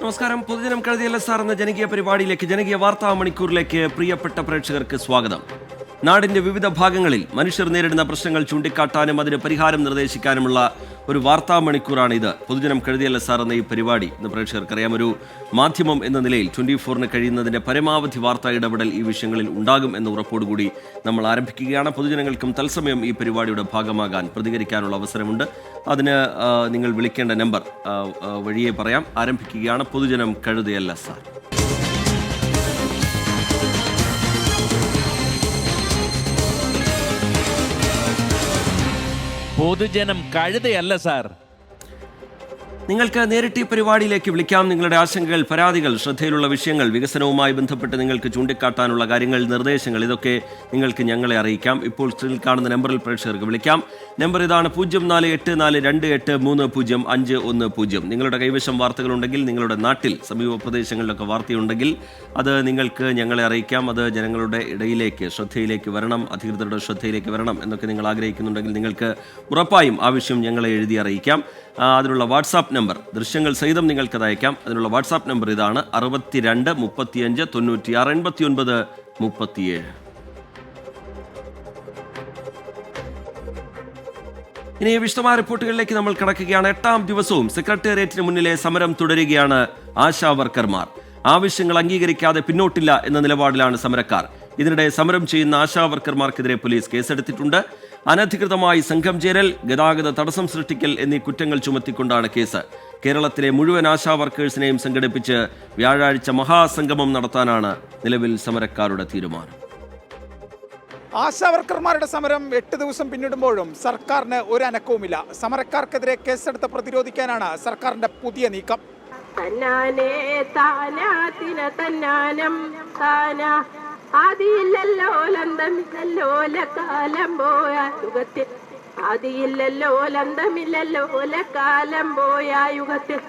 നമസ്കാരം. പൊതുജനം കഴുതിയല്ല സാർ എന്ന ജനകീയ പരിപാടിയിലേക്ക്, ജനകീയ വാർത്താ മണിക്കൂറിലേക്ക് പ്രിയപ്പെട്ട പ്രേക്ഷകർക്ക് സ്വാഗതം. നാടിന്റെ വിവിധ ഭാഗങ്ങളിൽ മനുഷ്യർ നേരിടുന്ന പ്രശ്നങ്ങൾ ചൂണ്ടിക്കാട്ടാനും അതിന് പരിഹാരം നിർദ്ദേശിക്കാനുമുള്ള ഒരു വാർത്താ മണിക്കൂറാണ് ഇത്. പൊതുജനം കഴുതിയല്ല സാർ എന്ന ഈ പരിപാടി ഇന്ന് പ്രേക്ഷകർക്കറിയാം, ഒരു മാധ്യമം എന്ന നിലയിൽ 24-ന് കഴിയുന്നതിന്റെ പരമാവധി വാർത്താ ഇടപെടൽ ഈ വിഷയങ്ങളിൽ ഉണ്ടാകും എന്ന ഉറപ്പോടുകൂടി നമ്മൾ ആരംഭിക്കുകയാണ്. പൊതുജനങ്ങൾക്കും തത്സമയം ഈ പരിപാടിയുടെ ഭാഗമാകാൻ, പ്രതികരിക്കാനുള്ള അവസരമുണ്ട്. അതിന് നിങ്ങൾ വിളിക്കേണ്ട നമ്പർ വഴിയെ പറയാം. ആരംഭിക്കുകയാണ് പൊതുജനം കഴുതയല്ല സാർ. പൊതുജനം കഴുതയല്ല സാർ. നിങ്ങൾക്ക് നേരിട്ട് ഈ പരിപാടിയിലേക്ക് വിളിക്കാം. നിങ്ങളുടെ ആശങ്കകൾ, പരാതികൾ, ശ്രദ്ധയിലുള്ള വിഷയങ്ങൾ, വികസനവുമായി ബന്ധപ്പെട്ട് നിങ്ങൾക്ക് ചൂണ്ടിക്കാട്ടാനുള്ള കാര്യങ്ങൾ, നിർദ്ദേശങ്ങൾ, ഇതൊക്കെ നിങ്ങൾക്ക് ഞങ്ങളെ അറിയിക്കാം. ഇപ്പോൾ സ്ക്രീനിൽ കാണുന്ന നമ്പറിൽ പ്രേക്ഷകർക്ക് വിളിക്കാം. നമ്പർ ഇതാണ്: 048428300510. നിങ്ങളുടെ കൈവശം വാർത്തകളുണ്ടെങ്കിൽ, നിങ്ങളുടെ നാട്ടിൽ സമീപ പ്രദേശങ്ങളിലൊക്കെ വാർത്തയുണ്ടെങ്കിൽ അത് നിങ്ങൾക്ക് ഞങ്ങളെ അറിയിക്കാം. അത് ജനങ്ങളുടെ ഇടയിലേക്ക്, ശ്രദ്ധയിലേക്ക് വരണം, അധികൃതരുടെ ശ്രദ്ധയിലേക്ക് വരണം എന്നൊക്കെ നിങ്ങൾ ആഗ്രഹിക്കുന്നുണ്ടെങ്കിൽ നിങ്ങൾക്ക് ഉറപ്പായും ആവശ്യം ഞങ്ങളെ എഴുതി അറിയിക്കാം. അതിനുള്ള വാട്സാപ്പ് നമ്പർ ദൃശ്യങ്ങൾ സഹിതം നിങ്ങൾക്കത് അയക്കാം. അതിനുള്ള വാട്സാപ്പ് നമ്പർ ഇതാണ്: 62 35 96 89 37. ഇനി വിശദമായ റിപ്പോർട്ടുകളിലേക്ക് നമ്മൾ കടക്കുകയാണ്. 8ാം ദിവസവും സെക്രട്ടേറിയറ്റിന് മുന്നിലെ സമരം തുടരുകയാണ് ആശാ വർക്കർമാർ. ആവശ്യങ്ങൾ അംഗീകരിക്കാതെ പിന്നോട്ടില്ല എന്ന നിലപാടിലാണ് സമരക്കാർ. ഇതിനിടെ സമരം ചെയ്യുന്ന ആശാ വർക്കർമാർക്കെതിരെ പോലീസ് കേസെടുത്തിട്ടുണ്ട്. അനധികൃതമായി സംഘം ചേരൽ, ഗതാഗത തടസ്സം സൃഷ്ടിക്കൽ എന്നീ കുറ്റങ്ങൾ ചുമത്തിക്കൊണ്ടാണ് കേസ്. കേരളത്തിലെ മുഴുവൻ ആശാ വർക്കേഴ്സിനെയും സംഘടിപ്പിച്ച് വ്യാഴാഴ്ച മഹാസംഗമം നടത്താനാണ് നിലവിൽ സമരക്കാരുടെ തീരുമാനം. ആശാ വർക്കർമാരുടെ സമരം 8 ദിവസം പിന്നിടുമ്പോഴും സർക്കാരിന് ഒരു അനക്കവുമില്ല. സമരക്കാർക്കെതിരെ കേസെടുത്ത് പ്രതിരോധിക്കാനാണ് സർക്കാരിന്റെ പുതിയ നീക്കം. ആദിയില്ലല്ലോ ലന്തമില്ലല്ലോ കാലം പോയ യുഗത്തിൽ, ആദിയില്ലല്ലോ ലന്തമില്ലല്ലോ കാലം പോയ യുഗത്തിൽ.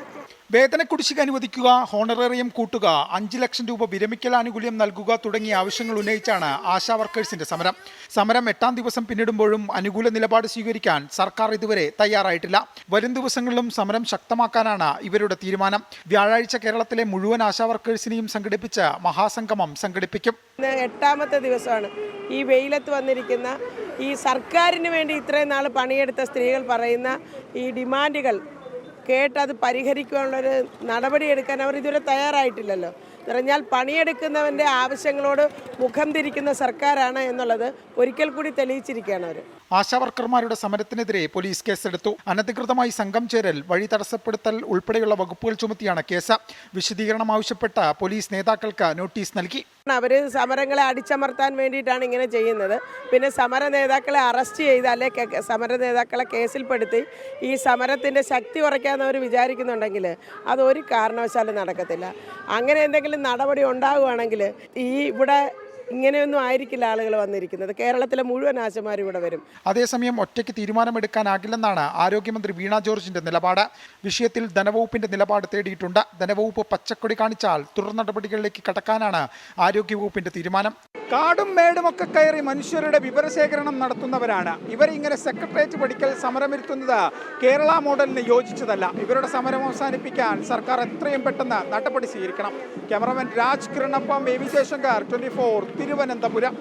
വേതന കുടിശ്ശിക അനുവദിക്കുക, ഹോണറേറിയം കൂട്ടുക, 5 ലക്ഷം രൂപ വിരമിക്കൽ ആനുകൂല്യം നൽകുക തുടങ്ങിയ ആവശ്യങ്ങൾ ഉന്നയിച്ചാണ് ആശാ വർക്കേഴ്സിന്റെ സമരം. സമരം 8ാം ദിവസം പിന്നിടുമ്പോഴും അനുകൂല നിലപാട് സ്വീകരിക്കാൻ സർക്കാർ ഇതുവരെ തയ്യാറായിട്ടില്ല. വരും ദിവസങ്ങളിലും സമരം ശക്തമാക്കാനാണ് ഇവരുടെ തീരുമാനം. വ്യാഴാഴ്ച കേരളത്തിലെ മുഴുവൻ ആശാ വർക്കേഴ്സിനെയും സംഘടിപ്പിച്ച് മഹാസംഗമം സംഘടിപ്പിക്കും. 8ാമത്തെ ദിവസമാണ് ഈ വെയിലത്ത് വന്നിരിക്കുന്ന ഈ സർക്കാരിന് വേണ്ടി ഇത്രയും നാൾ പണിയെടുത്ത സ്ത്രീകൾ പറയുന്ന ഈ ഡിമാൻഡുകൾ കേട്ടത് പരിഹരിക്കാനുള്ളൊരു നടപടിയെടുക്കാൻ അവർ ഇതുവരെ തയ്യാറായിട്ടില്ലല്ലോ. പറഞ്ഞാൽ പണിയെടുക്കുന്നവൻ്റെ ആവശ്യങ്ങളോട് മുഖം തിരിക്കുന്ന സർക്കാരാണ് എന്നുള്ളത് ഒരിക്കൽ കൂടി തെളിയിച്ചിരിക്കുകയാണ് അവർ. ആശാ വർക്കർമാരുടെ സമരത്തിനെതിരെ പോലീസ് കേസെടുത്തു. അനധികൃതമായി സംഘം ചേരൽ, വഴി തടസ്സപ്പെടുത്തൽ ഉൾപ്പെടെയുള്ള വകുപ്പുകൾ ചുമത്തിയാണ് കേസ്. വിശദീകരണം ആവശ്യപ്പെട്ട പോലീസ് നേതാക്കൾക്ക് നോട്ടീസ് നൽകി. അവർ സമരങ്ങളെ അടിച്ചമർത്താൻ വേണ്ടിയിട്ടാണ് ഇങ്ങനെ ചെയ്യുന്നത്. പിന്നെ സമര നേതാക്കളെ അറസ്റ്റ് ചെയ്ത് അല്ലെ സമര നേതാക്കളെ കേസിൽപ്പെടുത്തി ഈ സമരത്തിൻ്റെ ശക്തി കുറയ്ക്കാമെന്ന് അവർ വിചാരിക്കുന്നുണ്ടെങ്കിൽ അതൊരു കാരണവശാലും നടക്കത്തില്ല. അങ്ങനെ എന്തെങ്കിലും നടപടി ഉണ്ടാവുകയാണെങ്കിൽ ഇവിടെ ഇങ്ങനെയൊന്നും ആയിരിക്കില്ല ആളുകൾ വന്നിരിക്കുന്നത്. കേരളത്തിലെ മുഴുവൻ ആശമാരും ഇവിടെ വരും. അതേസമയം ഒറ്റയ്ക്ക് തീരുമാനമെടുക്കാനാകില്ലെന്നാണ് ആരോഗ്യമന്ത്രി വീണ ജോർജിന്റെ നിലപാട്. വിഷയത്തിൽ ധനവകുപ്പിന്റെ നിലപാട് തേടിയിട്ടുണ്ട്. ധനവകുപ്പ് പച്ചക്കൊടി കാണിച്ചാൽ തുടർ നടപടികളിലേക്ക് കടക്കാനാണ് ആരോഗ്യവകുപ്പിന്റെ തീരുമാനം. കാടും മേടും ഒക്കെ കയറി മനുഷ്യരുടെ വിവരശേഖരണം നടത്തുന്നവരാണ് ഇവർ. ഇങ്ങനെ സെക്രട്ടേറിയറ്റ് പഠിക്കൽ സമരമിരുത്തുന്നത് കേരള മോഡലിന് യോജിച്ചതല്ല. ഇവരുടെ സമരം അവസാനിപ്പിക്കാൻ സർക്കാർ എത്രയും പെട്ടെന്ന് നടപടി സ്വീകരിക്കണം. ക്യാമറമാൻ രാജ് കിരണപ്പം, എ.വി. ജയശങ്കർ, 24 തിരുവനന്തപുരം.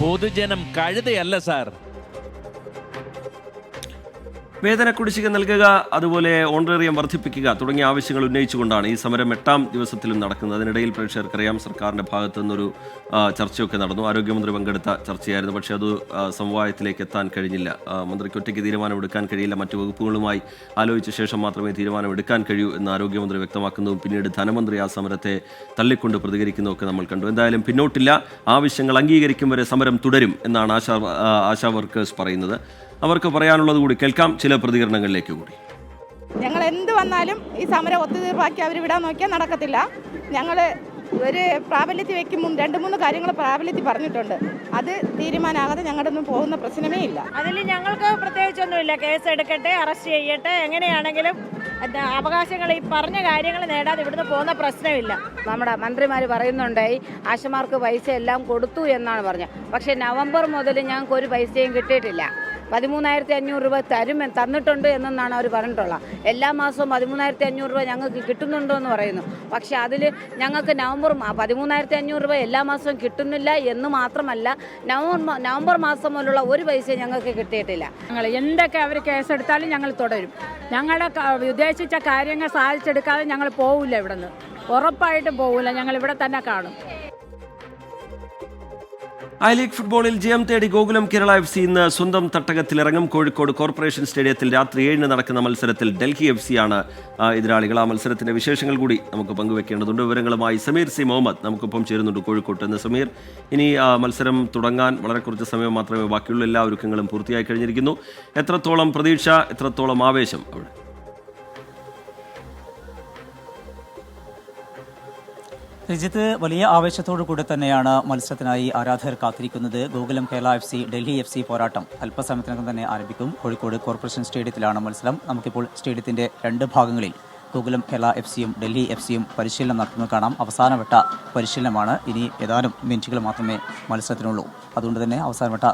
പൊതുജനം കഴുതയല്ല സാർ. വേതന കുടിശ്ശിക നൽകുക, അതുപോലെ ഓണറേറിയം വർദ്ധിപ്പിക്കുക തുടങ്ങിയ ആവശ്യങ്ങൾ ഉന്നയിച്ചുകൊണ്ടാണ് ഈ സമരം 8ാം ദിവസത്തിലും നടക്കുന്നത്. അതിനിടയിൽ പ്രേക്ഷകർക്കറിയാം, സർക്കാരിൻ്റെ ഭാഗത്തു നിന്നൊരു ചർച്ചയൊക്കെ നടന്നു. ആരോഗ്യമന്ത്രി പങ്കെടുത്ത ചർച്ചയായിരുന്നു. പക്ഷേ അത് സമവായത്തിലേക്ക് എത്താൻ കഴിഞ്ഞില്ല. മന്ത്രിക്ക് ഒറ്റയ്ക്ക് തീരുമാനമെടുക്കാൻ കഴിയില്ല. മറ്റു വകുപ്പുകളുമായി ആലോചിച്ച ശേഷം മാത്രമേ തീരുമാനമെടുക്കാൻ കഴിയൂ എന്ന് ആരോഗ്യമന്ത്രി വ്യക്തമാക്കുന്നതും പിന്നീട് ധനമന്ത്രി ആ സമരത്തെ തള്ളിക്കൊണ്ട് പ്രതികരിക്കുന്നതൊക്കെ നമ്മൾ കണ്ടു. എന്തായാലും പിന്നോട്ടില്ല, ആവശ്യങ്ങൾ അംഗീകരിക്കും വരെ സമരം തുടരും എന്നാണ് ആശാ വർക്കേഴ്സ് പറയുന്നത്. അവർക്ക് പറയാനുള്ളത് കൂടി കേൾക്കാം. ചില പ്രതികരണങ്ങളിലേക്ക് കൂടി. ഞങ്ങൾ എന്ത് വന്നാലും ഈ സമരം ഒത്തുതീർപ്പാക്കി അവർ വിടാൻ നോക്കിയാൽ നടക്കത്തില്ല. ഞങ്ങൾ ഒരു പ്രാബല്യത്തിൽ വയ്ക്കും 2-3 കാര്യങ്ങൾ പ്രാബല്യത്തിൽ പറഞ്ഞിട്ടുണ്ട്. അത് തീരുമാനമാകാതെ ഞങ്ങളുടെ ഒന്നും പോകുന്ന പ്രശ്നമേ ഇല്ല. അതിൽ ഞങ്ങൾക്ക് പ്രത്യേകിച്ചൊന്നുമില്ല. കേസ് എടുക്കട്ടെ, അറസ്റ്റ് ചെയ്യട്ടെ, എങ്ങനെയാണെങ്കിലും അവകാശങ്ങൾ ഈ പറഞ്ഞ കാര്യങ്ങൾ നേടാതെ ഇവിടുന്ന് പോകുന്ന പ്രശ്നമില്ല. നമ്മുടെ മന്ത്രിമാർ പറയുന്നുണ്ടായി ആശമാർക്ക് പൈസ എല്ലാം കൊടുത്തു എന്നാണ് പറഞ്ഞത്. പക്ഷേ നവംബർ മുതൽ ഞങ്ങൾക്ക് ഒരു പൈസയും കിട്ടിയിട്ടില്ല. 13,500 രൂപ തന്നിട്ടുണ്ട് എന്നാണ് അവർ പറഞ്ഞിട്ടുള്ളത്. എല്ലാ മാസവും 13,500 രൂപ ഞങ്ങൾക്ക് കിട്ടുന്നുണ്ടോ എന്ന് പറയുന്നു. പക്ഷേ അതിൽ ഞങ്ങൾക്ക് 13,500 രൂപ എല്ലാ മാസവും കിട്ടുന്നില്ല എന്ന് മാത്രമല്ല, നവംബർ മാസം മുതലുള്ള ഒരു പൈസ ഞങ്ങൾക്ക് കിട്ടിയിട്ടില്ല. ഞങ്ങൾ എന്തൊക്കെ അവർ കേസെടുത്താലും ഞങ്ങൾ തുടരും. ഞങ്ങളുടെ ഉദ്ദേശിച്ച കാര്യങ്ങൾ സാധിച്ചെടുക്കാതെ ഞങ്ങൾ പോവില്ല ഇവിടെ നിന്ന്. ഉറപ്പായിട്ടും പോവില്ല. ഞങ്ങൾ ഇവിടെ തന്നെ കാണും. ഐ ലീഗ് ഫുട്ബോളിൽ ജയം തേടി ഗോകുലം കേരള FC ഇന്ന് സ്വന്തം തട്ടകത്തിലിറങ്ങും. കോഴിക്കോട് കോർപ്പറേഷൻ സ്റ്റേഡിയത്തിൽ രാത്രി 7-ന് നടക്കുന്ന മത്സരത്തിൽ ഡൽഹി FC ആണ് എതിരാളികൾ. ആ മത്സരത്തിന്റെ വിശേഷങ്ങൾ കൂടി നമുക്ക് പങ്കുവെക്കേണ്ടതുണ്ട്. വിവരങ്ങളുമായി സമീർ സി മുഹമ്മദ് നമുക്കൊപ്പം ചേരുന്നുണ്ട് കോഴിക്കോട്ട് നിന്ന്. സമീർ, ഇനി മത്സരം തുടങ്ങാൻ വളരെ കുറച്ച് സമയം മാത്രമേ ബാക്കിയുള്ളൂ. എല്ലാ ഒരുക്കങ്ങളും പൂർത്തിയായി കഴിഞ്ഞിരിക്കുന്നു. എത്രത്തോളം പ്രതീക്ഷ, എത്രത്തോളം ആവേശം അവിടെ? രജിത്ത്, വലിയ ആവേശത്തോടു കൂടെ തന്നെയാണ് മത്സരത്തിനായി ആരാധകർ കാത്തിരിക്കുന്നത്. ഗോകുലം കേരള FC ഡൽഹി FC പോരാട്ടം അല്പസമയത്തിനകം തന്നെ ആരംഭിക്കും. കോഴിക്കോട് കോർപ്പറേഷൻ സ്റ്റേഡിയത്തിലാണ് മത്സരം. നമുക്കിപ്പോൾ സ്റ്റേഡിയത്തിന്റെ രണ്ട് ഭാഗങ്ങളിൽ ഗോകുലം കേരള FCയും ഡൽഹി FCയും പരിശീലനം നടത്തുന്നത് കാണാം. അവസാനവട്ട പരിശീലനമാണ്. ഇനി ഏതാനും മിനിറ്റുകൾ മാത്രമേ മത്സരത്തിനുള്ളൂ. അതുകൊണ്ട് തന്നെ അവസാനവട്ട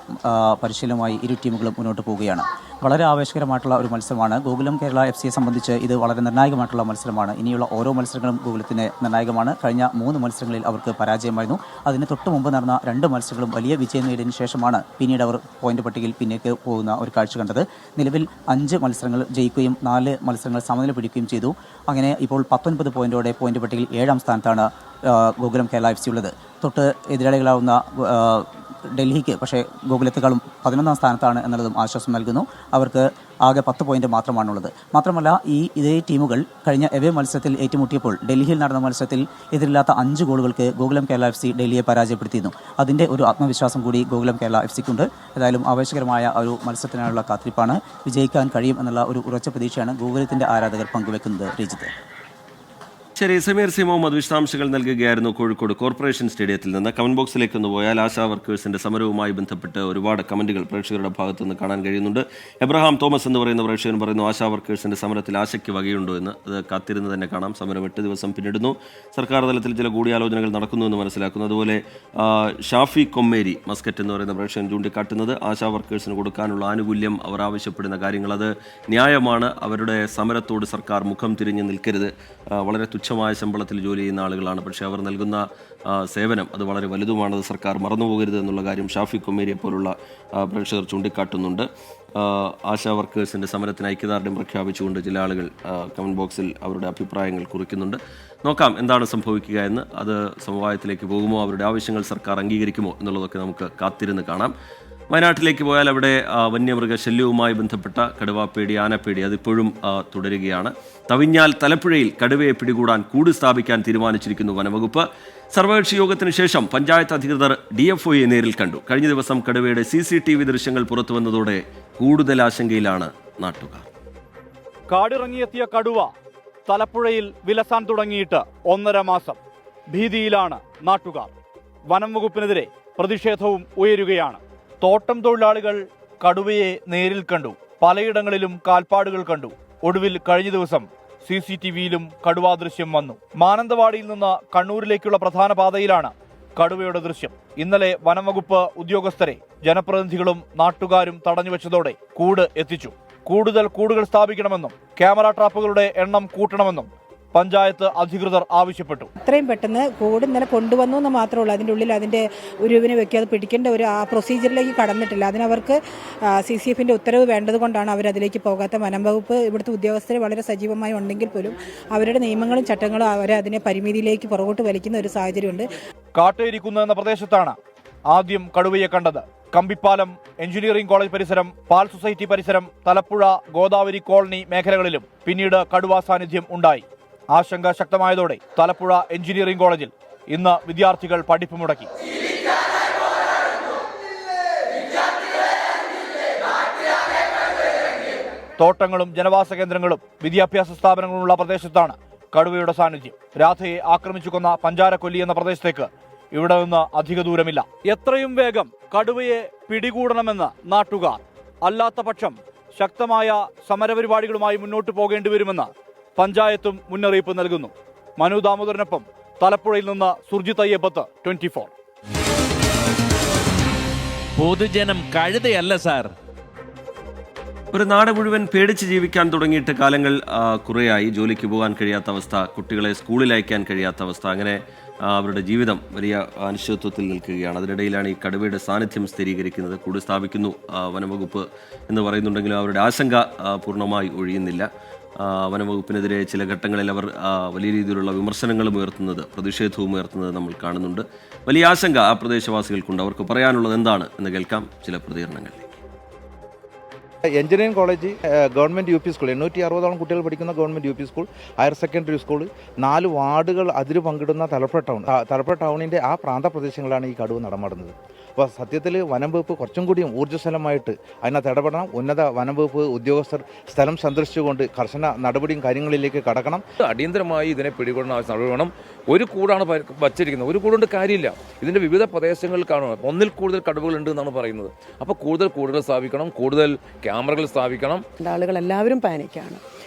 പരിശീലനവുമായി ഇരു ടീമുകളും മുന്നോട്ട് പോവുകയാണ്. വളരെ ആവേശകരമായിട്ടുള്ള ഒരു മത്സരമാണ്. ഗോകുലം കേരള FCയെ സംബന്ധിച്ച് ഇത് വളരെ നിർണായകമായിട്ടുള്ള മത്സരമാണ്. ഇനിയുള്ള ഓരോ മത്സരങ്ങളും ഗോകുലത്തിന് നിർണായകമാണ്. കഴിഞ്ഞ 3 മത്സരങ്ങളിൽ അവർക്ക് പരാജയമായിരുന്നു. അതിന് തൊട്ട് മുമ്പ് നടന്ന 2 മത്സരങ്ങളും വലിയ വിജയം നേടിയതിനു ശേഷമാണ് പിന്നീട് അവർ പോയിന്റ് പട്ടികയിൽ പിന്നേക്ക് പോകുന്ന ഒരു കാഴ്ച കണ്ടത്. നിലവിൽ 5 മത്സരങ്ങൾ ജയിക്കുകയും 4 മത്സരങ്ങൾ സമനില പിടിക്കുകയും ചെയ്തു. അങ്ങനെ ഇപ്പോൾ 19 പോയിന്റോടെ പോയിന്റ് പട്ടികയിൽ 7-ാം സ്ഥാനത്താണ് ഗോകുലം കേരള FC ഉള്ളത്. തൊട്ട് എതിരാളികളാവുന്ന ഡൽഹിക്ക് പക്ഷേ ഗോകുലത്തെക്കാളും 11-ാം സ്ഥാനത്താണ് എന്നുള്ളതും ആശ്വാസം നൽകുന്നു. അവർക്ക് ആകെ 10 പോയിന്റ് മാത്രമാണുള്ളത്. മാത്രമല്ല, ഇതേ ടീമുകൾ കഴിഞ്ഞ എവേ മത്സരത്തിൽ ഏറ്റുമുട്ടിയപ്പോൾ ഡൽഹിയിൽ നടന്ന മത്സരത്തിൽ എതിരില്ലാത്ത 5 ഗോളുകൾക്ക് ഗോകുലം കേരള FC ഡൽഹിയെ പരാജയപ്പെടുത്തിയിരുന്നു. അതിൻ്റെ ഒരു ആത്മവിശ്വാസം കൂടി ഗോകുലം കേരള FCക്കുണ്ട്. ഏതായാലും ആവേശകരമായ ഒരു മത്സരത്തിനായുള്ള കാത്തിരിപ്പാണ്. വിജയിക്കാൻ കഴിയും എന്നുള്ള ഒരു ഉറച്ച പ്രതീക്ഷയാണ് ഗോകുലത്തിൻ്റെ ആരാധകർ പങ്കുവെക്കുന്നത്. രജിത്ത്. ശരി, സമീർ സി മുഹമ്മദ് വിശദാംശങ്ങൾ നൽകുകയായിരുന്നു കോഴിക്കോട് കോർപ്പറേഷൻ സ്റ്റേഡിയത്തിൽ നിന്ന്. കമന്റ് ബോക്സിലേക്ക് ഒന്ന് പോയാൽ ആശാ വർക്കേഴ്സിന്റെ സമരവുമായി ബന്ധപ്പെട്ട് ഒരുപാട് കമന്റുകൾ പ്രേക്ഷകരുടെ ഭാഗത്തു നിന്ന് കാണാൻ കഴിയുന്നുണ്ട്. എബ്രഹാം തോമസ് എന്ന് പറയുന്ന പ്രേക്ഷകൻ പറയുന്നു, ആശാ വർക്കേഴ്സിന്റെ സമരത്തിൽ ആശയ്ക്ക് വകയുണ്ടോ എന്ന്. അത് കാത്തിരുന്ന് തന്നെ കാണാം. സമരം 8 ദിവസം പിന്നിടുന്നു. സർക്കാർ തലത്തിൽ ചില കൂടിയാലോചനകൾ നടക്കുന്നു എന്ന് മനസ്സിലാക്കുന്നു. അതുപോലെ ഷാഫി കൊമ്മേരി മസ്കറ്റ് എന്ന് പറയുന്ന പ്രേക്ഷകൻ ചൂണ്ടിക്കാട്ടുന്നത്, ആശാ വർക്കേഴ്സിന് കൊടുക്കാനുള്ള ആനുകൂല്യം അവർ ആവശ്യപ്പെടുന്ന കാര്യങ്ങൾ അത് ന്യായമാണ്. അവരുടെ സമരത്തോട് സർക്കാർ മുഖം തിരിഞ്ഞ് നിൽക്കരുത്. വളരെ തുച്ഛമായ ശമ്പളത്തിൽ ജോലി ചെയ്യുന്ന ആളുകളാണ്. പക്ഷേ അവർ നൽകുന്ന സേവനം അത് വളരെ വലുതുമാണത് സർക്കാർ മറന്നുപോകരുത് എന്നുള്ള കാര്യം ഷാഫി കൊമ്മേരിയെ പോലുള്ള പ്രേക്ഷകർ ചൂണ്ടിക്കാട്ടുന്നുണ്ട്. ആശാ വർക്കേഴ്സിൻ്റെ സമരത്തിന് ഐക്യദാർഢ്യം പ്രഖ്യാപിച്ചുകൊണ്ട് ചില ആളുകൾ കമൻറ്റ് ബോക്സിൽ അവരുടെ അഭിപ്രായങ്ങൾ കുറിക്കുന്നുണ്ട്. നോക്കാം എന്താണ് സംഭവിക്കുക എന്ന്. അത് സമവായത്തിലേക്ക് പോകുമോ, അവരുടെ ആവശ്യങ്ങൾ സർക്കാർ അംഗീകരിക്കുമോ എന്നുള്ളതൊക്കെ നമുക്ക് കാത്തിരുന്ന് കാണാം. വയനാട്ടിലേക്ക് പോയാൽ അവിടെ വന്യമൃഗശല്യവുമായി ബന്ധപ്പെട്ട കടുവാപ്പേടി, ആനപ്പേടി അതിപ്പോഴും തുടരുകയാണ്. തവിഞ്ഞാൽ തലപ്പുഴയിൽ കടുവയെ പിടികൂടാൻ കൂട് സ്ഥാപിക്കാൻ തീരുമാനിച്ചിരിക്കുന്നു വനംവകുപ്പ്. സർവകക്ഷി യോഗത്തിന് ശേഷം പഞ്ചായത്ത് അധികൃതർ DFOയെ നേരിൽ കണ്ടു. കഴിഞ്ഞ ദിവസം കടുവയുടെ CCTV ദൃശ്യങ്ങൾ പുറത്തുവന്നതോടെ കൂടുതൽ ആശങ്കയിലാണ് നാട്ടുകാർ. കാടിറങ്ങിയെത്തിയ കടുവ തലപ്പുഴയിൽ വിലസാൻ തുടങ്ങിയിട്ട് 1.5 മാസം. ഭീതിയിലാണ് നാട്ടുകാർ. വനംവകുപ്പിനെതിരെ പ്രതിഷേധവും ഉയരുകയാണ്. തോട്ടം തൊഴിലാളികൾ കടുവയെ നേരിൽ കണ്ടു. പലയിടങ്ങളിലും കാൽപ്പാടുകൾ കണ്ടു. ഒടുവിൽ കഴിഞ്ഞ ദിവസം CCTVയിലും കടുവാ ദൃശ്യം വന്നു. മാനന്തവാടിയിൽ നിന്ന് കണ്ണൂരിലേക്കുള്ള പ്രധാന പാതയിലാണ് കടുവയുടെ ദൃശ്യം. ഇന്നലെ വനംവകുപ്പ് ഉദ്യോഗസ്ഥരെ ജനപ്രതിനിധികളും നാട്ടുകാരും തടഞ്ഞുവെച്ചതോടെ കൂട് എത്തിച്ചു. കൂടുതൽ കൂടുകൾ സ്ഥാപിക്കണമെന്നും ക്യാമറ ട്രാപ്പുകളുടെ എണ്ണം കൂട്ടണമെന്നും പഞ്ചായത്ത് അധികൃതർ ആവശ്യപ്പെട്ടു. എത്രയും പെട്ടെന്ന് കൂട് ഇന്നലെ കൊണ്ടുവന്നു എന്ന് മാത്രമേ ഉള്ളൂ. അതിൻ്റെ ഉള്ളിൽ അതിൻ്റെ ഉരുവിനെ വെക്കുക, അത് പിടിക്കേണ്ട ഒരു ആ പ്രൊസീജിയറിലേക്ക് കടന്നിട്ടില്ല. അതിനവർക്ക് CCFന്റെ ഉത്തരവ് വേണ്ടതുകൊണ്ടാണ് അവരതിലേക്ക് പോകാത്ത. വനംവകുപ്പ് ഇവിടുത്തെ ഉദ്യോഗസ്ഥർ വളരെ സജീവമായി ഉണ്ടെങ്കിൽ പോലും അവരുടെ നിയമങ്ങളും ചട്ടങ്ങളും അവരെ അതിനെ പരിമിതിയിലേക്ക് പുറകോട്ട് വലിക്കുന്ന ഒരു സാഹചര്യമുണ്ട്. കാട്ടേരിക്കുന്ന് എന്ന പ്രദേശത്താണ് ആദ്യം കടുവയെ കണ്ടത്. കമ്പിപ്പാലം, എഞ്ചിനീയറിംഗ് കോളേജ് പരിസരം, പാൽ സൊസൈറ്റി പരിസരം, തലപ്പുഴ, ഗോദാവരി കോളനി മേഖലകളിലും പിന്നീട് കടുവാ സാന്നിധ്യം ഉണ്ടായി. ആശങ്ക ശക്തമായതോടെ തലപ്പുഴ എഞ്ചിനീയറിംഗ് കോളേജിൽ ഇന്ന് വിദ്യാർത്ഥികൾ പഠിപ്പ് മുടക്കി. തോട്ടങ്ങളും ജനവാസ കേന്ദ്രങ്ങളും വിദ്യാഭ്യാസ സ്ഥാപനങ്ങളുമുള്ള പ്രദേശത്താണ് കടുവയുടെ സാന്നിധ്യം. രാധയെ ആക്രമിച്ചു കൊന്ന പഞ്ചാരക്കൊല്ലി എന്ന പ്രദേശത്തേക്ക് ഇവിടെ നിന്ന് അധിക ദൂരമില്ല. എത്രയും വേഗം കടുവയെ പിടികൂടണമെന്ന് നാട്ടുകാർ. അല്ലാത്ത പക്ഷം ശക്തമായ സമരപരിപാടികളുമായി മുന്നോട്ട് പോകേണ്ടി വരുമെന്ന് പഞ്ചായത്തും മുന്നറിയിപ്പ് നൽകുന്നു. മനു ദാമോദരനൊപ്പം തലപ്പുഴയിൽ നിന്ന് സുർജിത് അയ്യപ്പത്ത്, 24. പൊതുജനം കഴുതയല്ല സാർ. ഒരു നാട് മുഴുവൻ പേടിച്ച് ജീവിക്കാൻ തുടങ്ങിയിട്ട് കാലങ്ങൾ കുറേയായി. ജോലിക്ക് പോകാൻ കഴിയാത്ത അവസ്ഥ, കുട്ടികളെ സ്കൂളിൽ അയക്കാൻ കഴിയാത്ത അവസ്ഥ, അങ്ങനെ അവരുടെ ജീവിതം വലിയ അനിശ്ചിതത്വത്തിൽ നിൽക്കുകയാണ്. അതിനിടയിലാണ് ഈ കടുവയുടെ സാന്നിധ്യം സ്ഥിരീകരിക്കുന്നത്. കൂട് സ്ഥാപിക്കുന്നു വനംവകുപ്പ് എന്ന് പറയുന്നുണ്ടെങ്കിലും അവരുടെ ആശങ്ക പൂർണ്ണമായി ഒഴിയുന്നില്ല. വനംവകുപ്പിനെതിരെ ചില ഘട്ടങ്ങളിൽ അവർ വലിയ രീതിയിലുള്ള വിമർശനങ്ങളും ഉയർത്തുന്നത്, പ്രതിഷേധവും ഉയർത്തുന്നത് നമ്മൾ കാണുന്നുണ്ട്. വലിയ ആശങ്ക ആ പ്രദേശവാസികൾക്കുണ്ട്. അവർക്ക് പറയാനുള്ളത് എന്താണ് എന്ന് കേൾക്കാം ചില പ്രതികരണങ്ങൾ. Engineering college, government U P school, 860ഓളം കുട്ടികൾ പഠിക്കുന്ന government U P school, higher secondary school, 4 വാർഡുകൾ അതിര് പങ്കിടുന്ന തലപ്പുഴ ടൗണിൻ്റെ ആ പ്രാന്തപ്രദേശങ്ങളാണ് ഈ കടുവ നടമാടുന്നത്. അപ്പോൾ സത്യത്തിൽ വനം വകുപ്പ് കുറച്ചും കൂടിയും ഊർജ്ജസ്വലമായിട്ട് അതിനകത്ത് ഇടപെടണം. ഉന്നത വനം വകുപ്പ് ഉദ്യോഗസ്ഥർ സ്ഥലം സന്ദർശിച്ചുകൊണ്ട് കർശന നടപടിയും കാര്യങ്ങളിലേക്ക് കടക്കണം. അടിയന്തരമായി ഇതിനെ പിടികൂടുന്ന നടപടി വേണം. ഒരു കൂടാണ് വച്ചിരിക്കുന്നത്, ഒരു കൂടുകൊണ്ട് കാര്യമില്ല. ഇതിൻ്റെ വിവിധ പ്രദേശങ്ങളിൽ കാണുക, 1ൽ കൂടുതൽ കടുവകളുണ്ട് എന്നാണ് പറയുന്നത്. അപ്പോൾ കൂടുതൽ സ്ഥാപിക്കണം, കൂടുതൽ ക്യാമറകൾ സ്ഥാപിക്കണം. ആളുകൾ എല്ലാവരും പാനിക്കാണ്.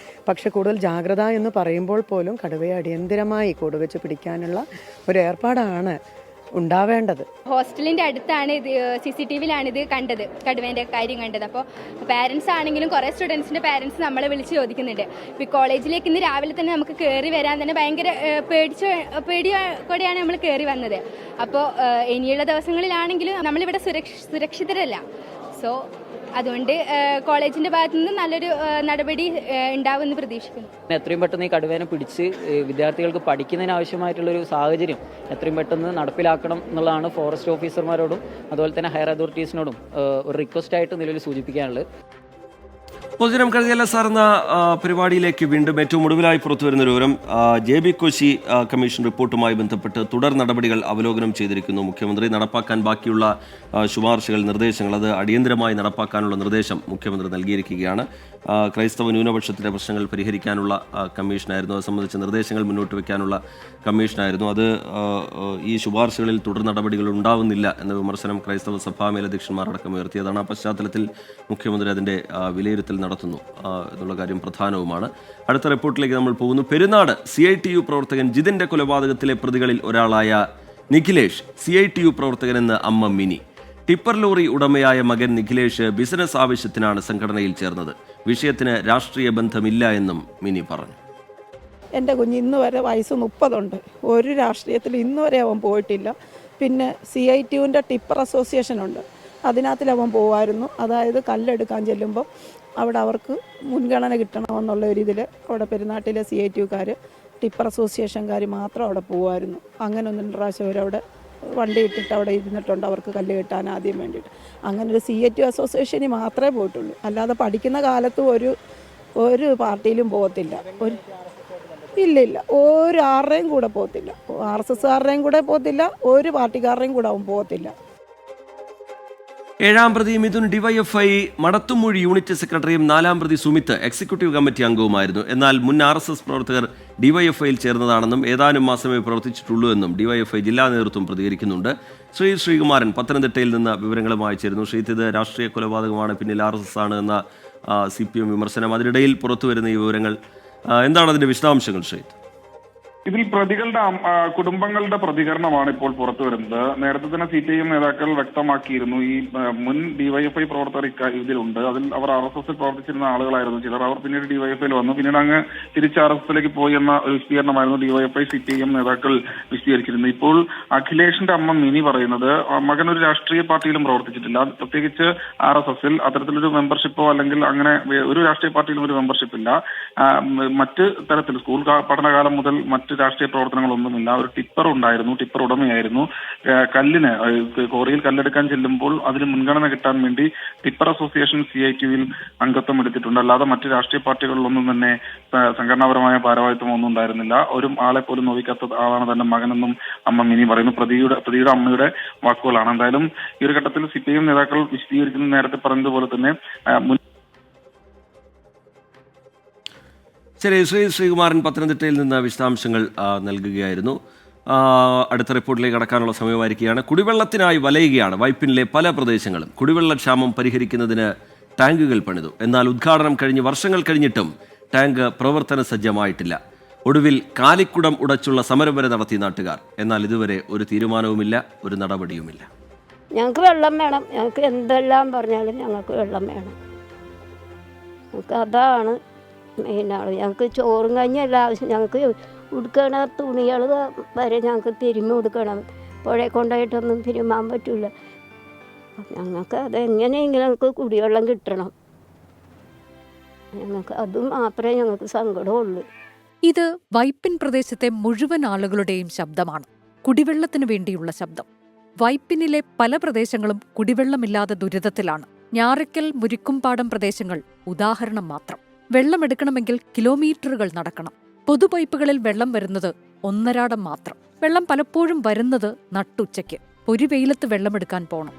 പക്ഷെ കൂടുതൽ ജാഗ്രത എന്ന് പറയുമ്പോൾ പോലും കടുവയെ അടിയന്തരമായി കൂടുവെച്ച് പിടിക്കാനുള്ള ഒരു ഏർപ്പാടാണ് ഉണ്ടാവേണ്ടത്. ഹോസ്റ്റലിൻ്റെ അടുത്താണ് ഇത്, CCTVയിലാണ് ഇത് കണ്ടത്, കടുവേൻ്റെ കാര്യം കണ്ടത്. അപ്പോൾ പാരൻസ് ആണെങ്കിലും കുറേ സ്റ്റുഡൻസിൻ്റെ പാരൻസ് നമ്മളെ വിളിച്ച് ചോദിക്കുന്നുണ്ട്. ഇപ്പോൾ കോളേജിലേക്ക് ഇന്ന് രാവിലെ തന്നെ നമുക്ക് കയറി വരാൻ തന്നെ ഭയങ്കര പേടിയോടെയാണ് നമ്മൾ കയറി വന്നത്. അപ്പോൾ ഇനിയുള്ള ദിവസങ്ങളിലാണെങ്കിലും നമ്മളിവിടെ സുരക്ഷിതരല്ല. സോ അതുകൊണ്ട് കോളേജിൻ്റെ ഭാഗത്തു നിന്ന് നല്ലൊരു നടപടി ഉണ്ടാവുമെന്ന് പ്രതീക്ഷിക്കുന്നു. എത്രയും പെട്ടെന്ന് ഈ കടുവേനെ പിടിച്ച് വിദ്യാർത്ഥികൾക്ക് പഠിക്കുന്നതിന് ആവശ്യമായിട്ടുള്ളൊരു സാഹചര്യം എത്രയും പെട്ടെന്ന് നടപ്പിലാക്കണം എന്നുള്ളതാണ് ഫോറസ്റ്റ് ഓഫീസർമാരോടും അതുപോലെ തന്നെ ഹയർ അതോറിറ്റീസിനോടും ഒരു റിക്വസ്റ്റായിട്ട് നിലവിൽ സൂചിപ്പിക്കാനുള്ളത്. പൊതുജനം കരുതിയല്ല സാർ എന്ന പരിപാടിയിലേക്ക് വീണ്ടും ഏറ്റവും ഒടുവിലായി പുറത്തുവരുന്ന ഒരു വിവരം, JB കോശി കമ്മീഷൻ റിപ്പോർട്ടുമായി ബന്ധപ്പെട്ട് തുടർ നടപടികൾ അവലോകനം ചെയ്തിരിക്കുന്നു മുഖ്യമന്ത്രി. നടപ്പാക്കാൻ ബാക്കിയുള്ള ശുപാർശകൾ, നിർദ്ദേശങ്ങൾ, അത് അടിയന്തരമായി നടപ്പാക്കാനുള്ള നിർദ്ദേശം മുഖ്യമന്ത്രി നൽകിയിരിക്കുകയാണ്. ക്രൈസ്തവ ന്യൂനപക്ഷത്തിൻ്റെ പ്രശ്നങ്ങൾ പരിഹരിക്കാനുള്ള കമ്മീഷനായിരുന്നു, അത് സംബന്ധിച്ച നിർദ്ദേശങ്ങൾ മുന്നോട്ട് വയ്ക്കാനുള്ള കമ്മീഷനായിരുന്നു. അത് ഈ ശുപാർശകളിൽ തുടർ നടപടികൾ ഉണ്ടാവുന്നില്ല എന്ന വിമർശനം ക്രൈസ്തവ സഭാ മേലധ്യക്ഷന്മാരടക്കം ഉയർത്തിയതാണ്. ആ പശ്ചാത്തലത്തിൽ മുഖ്യമന്ത്രി അതിൻ്റെ വിലയിരുത്തൽ നടത്തുന്നു എന്നുള്ള കാര്യം പ്രധാനവുമാണ്. അടുത്ത റിപ്പോർട്ടിലേക്ക് നമ്മൾ പോകുന്നു. പെരുന്നാട് CITU പ്രവർത്തകൻ ജിതിൻ്റെ കൊലപാതകത്തിലെ പ്രതികളിൽ ഒരാളായ നിഖിലേഷ് CITU പ്രവർത്തകനെന്ന് അമ്മ മിനി. ടിപ്പർ ലോറി ഉടമയായ മകൻ നിഖിലേഷ് ബിസിനസ് ആവശ്യത്തിനാണ് സംഘടനയിൽ ചേർന്നത്. വിഷയത്തിന് രാഷ്ട്രീയ ബന്ധമില്ല എന്നും മിനി പറഞ്ഞു. എൻ്റെ കുഞ്ഞ് ഇന്ന് വരെ വയസ്സ് 30 ഒരു രാഷ്ട്രീയത്തിൽ ഇന്ന് വരെ അവൻ പോയിട്ടില്ല. പിന്നെ CITUവിൻ്റെ ടിപ്പർ അസോസിയേഷൻ ഉണ്ട്, അതിനകത്തിൽ അവൻ പോകുമായിരുന്നു. അതായത് കല്ലെടുക്കാൻ ചെല്ലുമ്പോൾ അവിടെ അവർക്ക് മുൻഗണന കിട്ടണമെന്നുള്ള ഒരു ഇതിൽ അവിടെ പെരുന്നാട്ടിലെ CITUക്കാർ, ടിപ്പർ അസോസിയേഷൻകാർ മാത്രം അവിടെ പോകുമായിരുന്നു. അങ്ങനെ 1-2 പ്രാവശ്യം അവരവിടെ വണ്ടി ഇട്ടിട്ട് അവിടെ ഇരുന്നിട്ടുണ്ട് അവർക്ക് കല്ല് കിട്ടാൻ ആദ്യം വേണ്ടിയിട്ട്. അങ്ങനെ ഒരു CITU അസോസിയേഷനിൽ മാത്രമേ പോയിട്ടുള്ളൂ. അല്ലാതെ പഠിക്കുന്ന കാലത്ത് ഒരു പാർട്ടിയിലും പോകത്തില്ല. ഇല്ല ഒരു ആരുടെയും കൂടെ പോകത്തില്ല, RSSകാരുടെയും കൂടെ പോകത്തില്ല, ഒരു പാർട്ടിക്കാരുടെയും കൂടെ അവൻ പോകത്തില്ല. 7ാം പ്രതി മിഥുൻ DYFI മടത്തുമൂഴി യൂണിറ്റ് സെക്രട്ടറിയും 4ാം പ്രതി സുമിത്ത് എക്സിക്യൂട്ടീവ് കമ്മിറ്റി അംഗവുമായിരുന്നു. എന്നാൽ മുൻ RSS പ്രവർത്തകർ DYFIയിൽ ചേർന്നതാണെന്നും ഏതാനും മാസമേ പ്രവർത്തിച്ചിട്ടുള്ളൂ എന്നും DYFI ജില്ലാ നേതൃത്വം പ്രതികരിക്കുന്നുണ്ട്. ശ്രീകുമാരൻ പത്തനംതിട്ടയിൽ നിന്ന് വിവരങ്ങളുമായി ചേരുന്നു. ഇത് രാഷ്ട്രീയ കൊലപാതകമാണ്, പിന്നിൽ RSS ആണ് എന്ന CPM വിമർശനം, അതിനിടയിൽ പുറത്തുവരുന്ന ഈ വിവരങ്ങൾ എന്താണ് അതിൻ്റെ വിശദാംശങ്ങൾ? ഇതിൽ പ്രതികളുടെ കുടുംബങ്ങളുടെ പ്രതികരണമാണ് ഇപ്പോൾ പുറത്തു വരുന്നത്. നേരത്തെ തന്നെ CPIM നേതാക്കൾ വ്യക്തമാക്കിയിരുന്നു ഈ മുൻ DYFI പ്രവർത്തകർ ഇതിലുണ്ട്. അതിൽ അവർ RSSൽ പ്രവർത്തിച്ചിരുന്ന ആളുകളായിരുന്നു ചിലർ. അവർ പിന്നീട് DYFIയിൽ വന്നു, പിന്നീട് അങ്ങ് തിരിച്ച് RSSലേക്ക് പോയി എന്ന ഒരു വിശദീകരണമായിരുന്നു DYFI CPIM നേതാക്കൾ വിശദീകരിച്ചിരുന്നത്. ഇപ്പോൾ അഖിലേഷിന്റെ അമ്മ മിനി പറയുന്നത് മകൻ ഒരു രാഷ്ട്രീയ പാർട്ടിയിലും പ്രവർത്തിച്ചിട്ടില്ല, പ്രത്യേകിച്ച് RSSൽ അത്തരത്തിലൊരു മെമ്പർഷിപ്പോ അല്ലെങ്കിൽ അങ്ങനെ ഒരു രാഷ്ട്രീയ പാർട്ടിയിലും ഒരു മെമ്പർഷിപ്പ് ഇല്ല. മറ്റ് തരത്തിൽ സ്കൂൾ പഠനകാലം മുതൽ മറ്റ് രാഷ്ട്രീയ പ്രവർത്തനങ്ങളൊന്നുമില്ല. ഒരു ടിപ്പർ ഉണ്ടായിരുന്നു, ടിപ്പർ ഉടമയായിരുന്നു. കോറിയിൽ കല്ലെടുക്കാൻ ചെല്ലുമ്പോൾ അതിന് മുൻഗണന കിട്ടാൻ വേണ്ടി ടിപ്പർ അസോസിയേഷൻ CITUവിൽ അംഗത്വം എടുത്തിട്ടുണ്ട്. അല്ലാതെ മറ്റ് രാഷ്ട്രീയ പാർട്ടികളിലൊന്നും തന്നെ സംഘടനാപരമായ ഭാരവാഹിത്വം ഒന്നും ഉണ്ടായിരുന്നില്ല. ഒരു ആളെ പോലും നോവിക്കാത്ത ആളാണ് തന്റെ മകനെന്നും അമ്മ മിനി പറയുന്നു. പ്രതിയുടെ അമ്മയുടെ വാക്കുകളാണ്. എന്തായാലും ഈ ഒരു ഘട്ടത്തിൽ CPIM നേതാക്കൾ വിശദീകരിക്കുന്ന നേരത്തെ പറഞ്ഞതുപോലെ തന്നെ ശരി. ശ്രീകുമാരൻ പത്തനംതിട്ടയിൽ നിന്ന് വിശദാംശങ്ങൾ നൽകുകയായിരുന്നു. അടുത്ത റിപ്പോർട്ടിലേക്ക് കടക്കാനുള്ള സമയമായിരിക്കുകയാണ്. കുടിവെള്ളത്തിനായി വലയുകയാണ് വൈപ്പിനിലെ പല പ്രദേശങ്ങളും. കുടിവെള്ളക്ഷാമം പരിഹരിക്കുന്നതിന് ടാങ്കുകൾ പണിതു. എന്നാൽ ഉദ്ഘാടനം കഴിഞ്ഞ് വർഷങ്ങൾ കഴിഞ്ഞിട്ടും ടാങ്ക് പ്രവർത്തന സജ്ജമായിട്ടില്ല. ഒടുവിൽ കാലിക്കുടം ഉടച്ചുള്ള സമരം വരെ നടത്തി നാട്ടുകാർ. എന്നാൽ ഇതുവരെ ഒരു തീരുമാനവുമില്ല, ഒരു നടപടിയുമില്ല. ഞങ്ങൾക്ക് വെള്ളം വേണം, ഞങ്ങൾക്ക് എന്തെല്ലാം പറഞ്ഞാലും ഞങ്ങൾക്ക് വെള്ളം വേണം. ഞങ്ങൾക്ക് അതാണ് മെയിനാണ്. ഞങ്ങൾക്ക് ചോറും കഞ്ഞിയല്ല ആവശ്യം, ഞങ്ങൾക്ക് ഉടുക്കണ തുണികൾ വരെ ഞങ്ങൾക്ക് തിരുമ്മി കൊടുക്കണം. പുഴയെ കൊണ്ടായിട്ടൊന്നും തിരുമ്മാൻ പറ്റില്ല. ഞങ്ങൾക്ക് അതെങ്ങനെയെങ്കിലും ഞങ്ങൾക്ക് കുടിവെള്ളം കിട്ടണം. ഞങ്ങൾക്ക് അത് മാത്രമേ ഞങ്ങൾക്ക് സങ്കടമുള്ളൂ. ഇത് വൈപ്പിൻ പ്രദേശത്തെ മുഴുവൻ ആളുകളുടെയും ശബ്ദമാണ്. കുടിവെള്ളത്തിനു വേണ്ടിയുള്ള ശബ്ദം. വൈപ്പിനിലെ പല പ്രദേശങ്ങളും കുടിവെള്ളമില്ലാതെ ദുരിതത്തിലാണ്. ഞാറയ്ക്കൽ, മുരിക്കുംപാടം പ്രദേശങ്ങൾ ഉദാഹരണം മാത്രം. വെള്ളമെടുക്കണമെങ്കിൽ കിലോമീറ്ററുകൾ നടക്കണം. പൊതുപൈപ്പുകളിൽ വെള്ളം വരുന്നത് ഒന്നരാടം മാത്രം. വെള്ളം പലപ്പോഴും വരുന്നത് നട്ടുച്ചയ്ക്ക്. ഒരു വെയിലത്ത് വെള്ളമെടുക്കാൻ പോണം.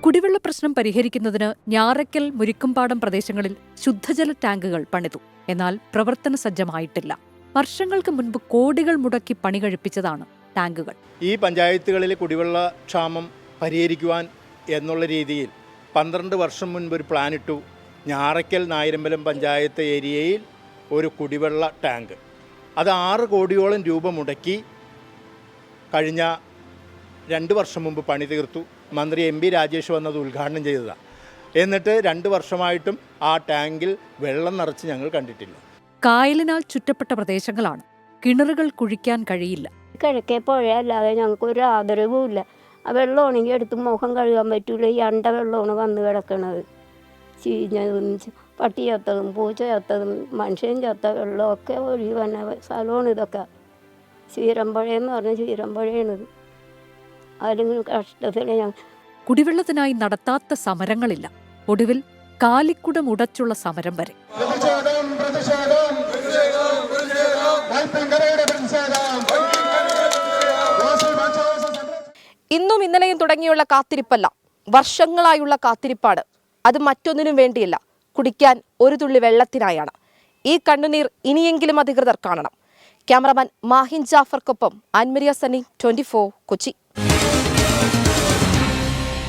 കുടിവെള്ള പ്രശ്നം പരിഹരിക്കുന്നതിന് ഞാറയ്ക്കൽ, മുരിക്കുംപാടം പ്രദേശങ്ങളിൽ ശുദ്ധജല ടാങ്കുകൾ പണിതു. എന്നാൽ പ്രവർത്തന സജ്ജമായിട്ടില്ല. വർഷങ്ങൾക്ക് മുൻപ് കോടികൾ മുടക്കി പണി കഴിപ്പിച്ചതാണ് ടാങ്കുകൾ. ഈ പഞ്ചായത്തുകളിൽ കുടിവെള്ള ക്ഷാമം പരിഹരിക്കുവാൻ എന്നുള്ള രീതിയിൽ 12 വർഷം മുൻപ് ഒരു പ്ലാനിട്ടു. ഞാറയ്ക്കൽ, നായരമ്പലം പഞ്ചായത്ത് ഏരിയയിൽ ഒരു കുടിവെള്ള ടാങ്ക്. അത് 6 കോടിയോളം രൂപ മുടക്കി കഴിഞ്ഞ 2 വർഷം മുമ്പ് പണി തീർത്തു. മന്ത്രി MP രാജേഷ് വന്നത് ഉദ്ഘാടനം ചെയ്തതാണ്. എന്നിട്ട് 2 വർഷമായിട്ടും ആ ടാങ്കിൽ വെള്ളം നിറച്ച് ഞങ്ങൾ കണ്ടിട്ടില്ല. കായലിനാൽ ചുറ്റപ്പെട്ട പ്രദേശങ്ങളാണ്. കിണറുകൾ കുഴിക്കാൻ കഴിയില്ല. കിഴക്കേ പുഴയല്ലാതെ ഞങ്ങൾക്ക് ഒരു ആദരവുമില്ല. ആ വെള്ളമാണെങ്കിൽ എടുത്ത് മുഖം കഴുകാൻ പറ്റൂല. ഈ അണ്ട വെള്ളമാണ് വന്ന് കിടക്കണത്. ചീഞ്ഞതും പട്ടി ചത്തതും പൂച്ച ചത്തതും മനുഷ്യൻ ചത്ത വെള്ളമൊക്കെ ഒഴുകി വന്ന സ്ഥലമാണ് ഇതൊക്കെ. ചീരമ്പുഴയെന്ന് പറഞ്ഞാൽ ചീരമ്പുഴയാണിത്. അതിലും കഷ്ടത്തില് ഞങ്ങൾ കുടിവെള്ളത്തിനായി നടത്താത്ത സമരങ്ങളില്ല. ഒടുവിൽ കാലിക്കുടം ഉടച്ചുള്ള സമരം വരെ. ഇന്നും ഇന്നലെയും തുടങ്ങിയുള്ള കാത്തിരിപ്പല്ല, വർഷങ്ങളായുള്ള കാത്തിരിപ്പാണ്. അത് മറ്റൊന്നിനും വേണ്ടിയല്ല, കുടിക്കാൻ ഒരു തുള്ളി വെള്ളത്തിനായാണ്. ഈ കണ്ണുനീർ ഇനിയെങ്കിലും അധികൃതർ കാണണം. ക്യാമറമാൻ മാഹിൻ ജാഫർക്കൊപ്പം ആൻമരിയ സണ്ണി, 24 കൊച്ചി.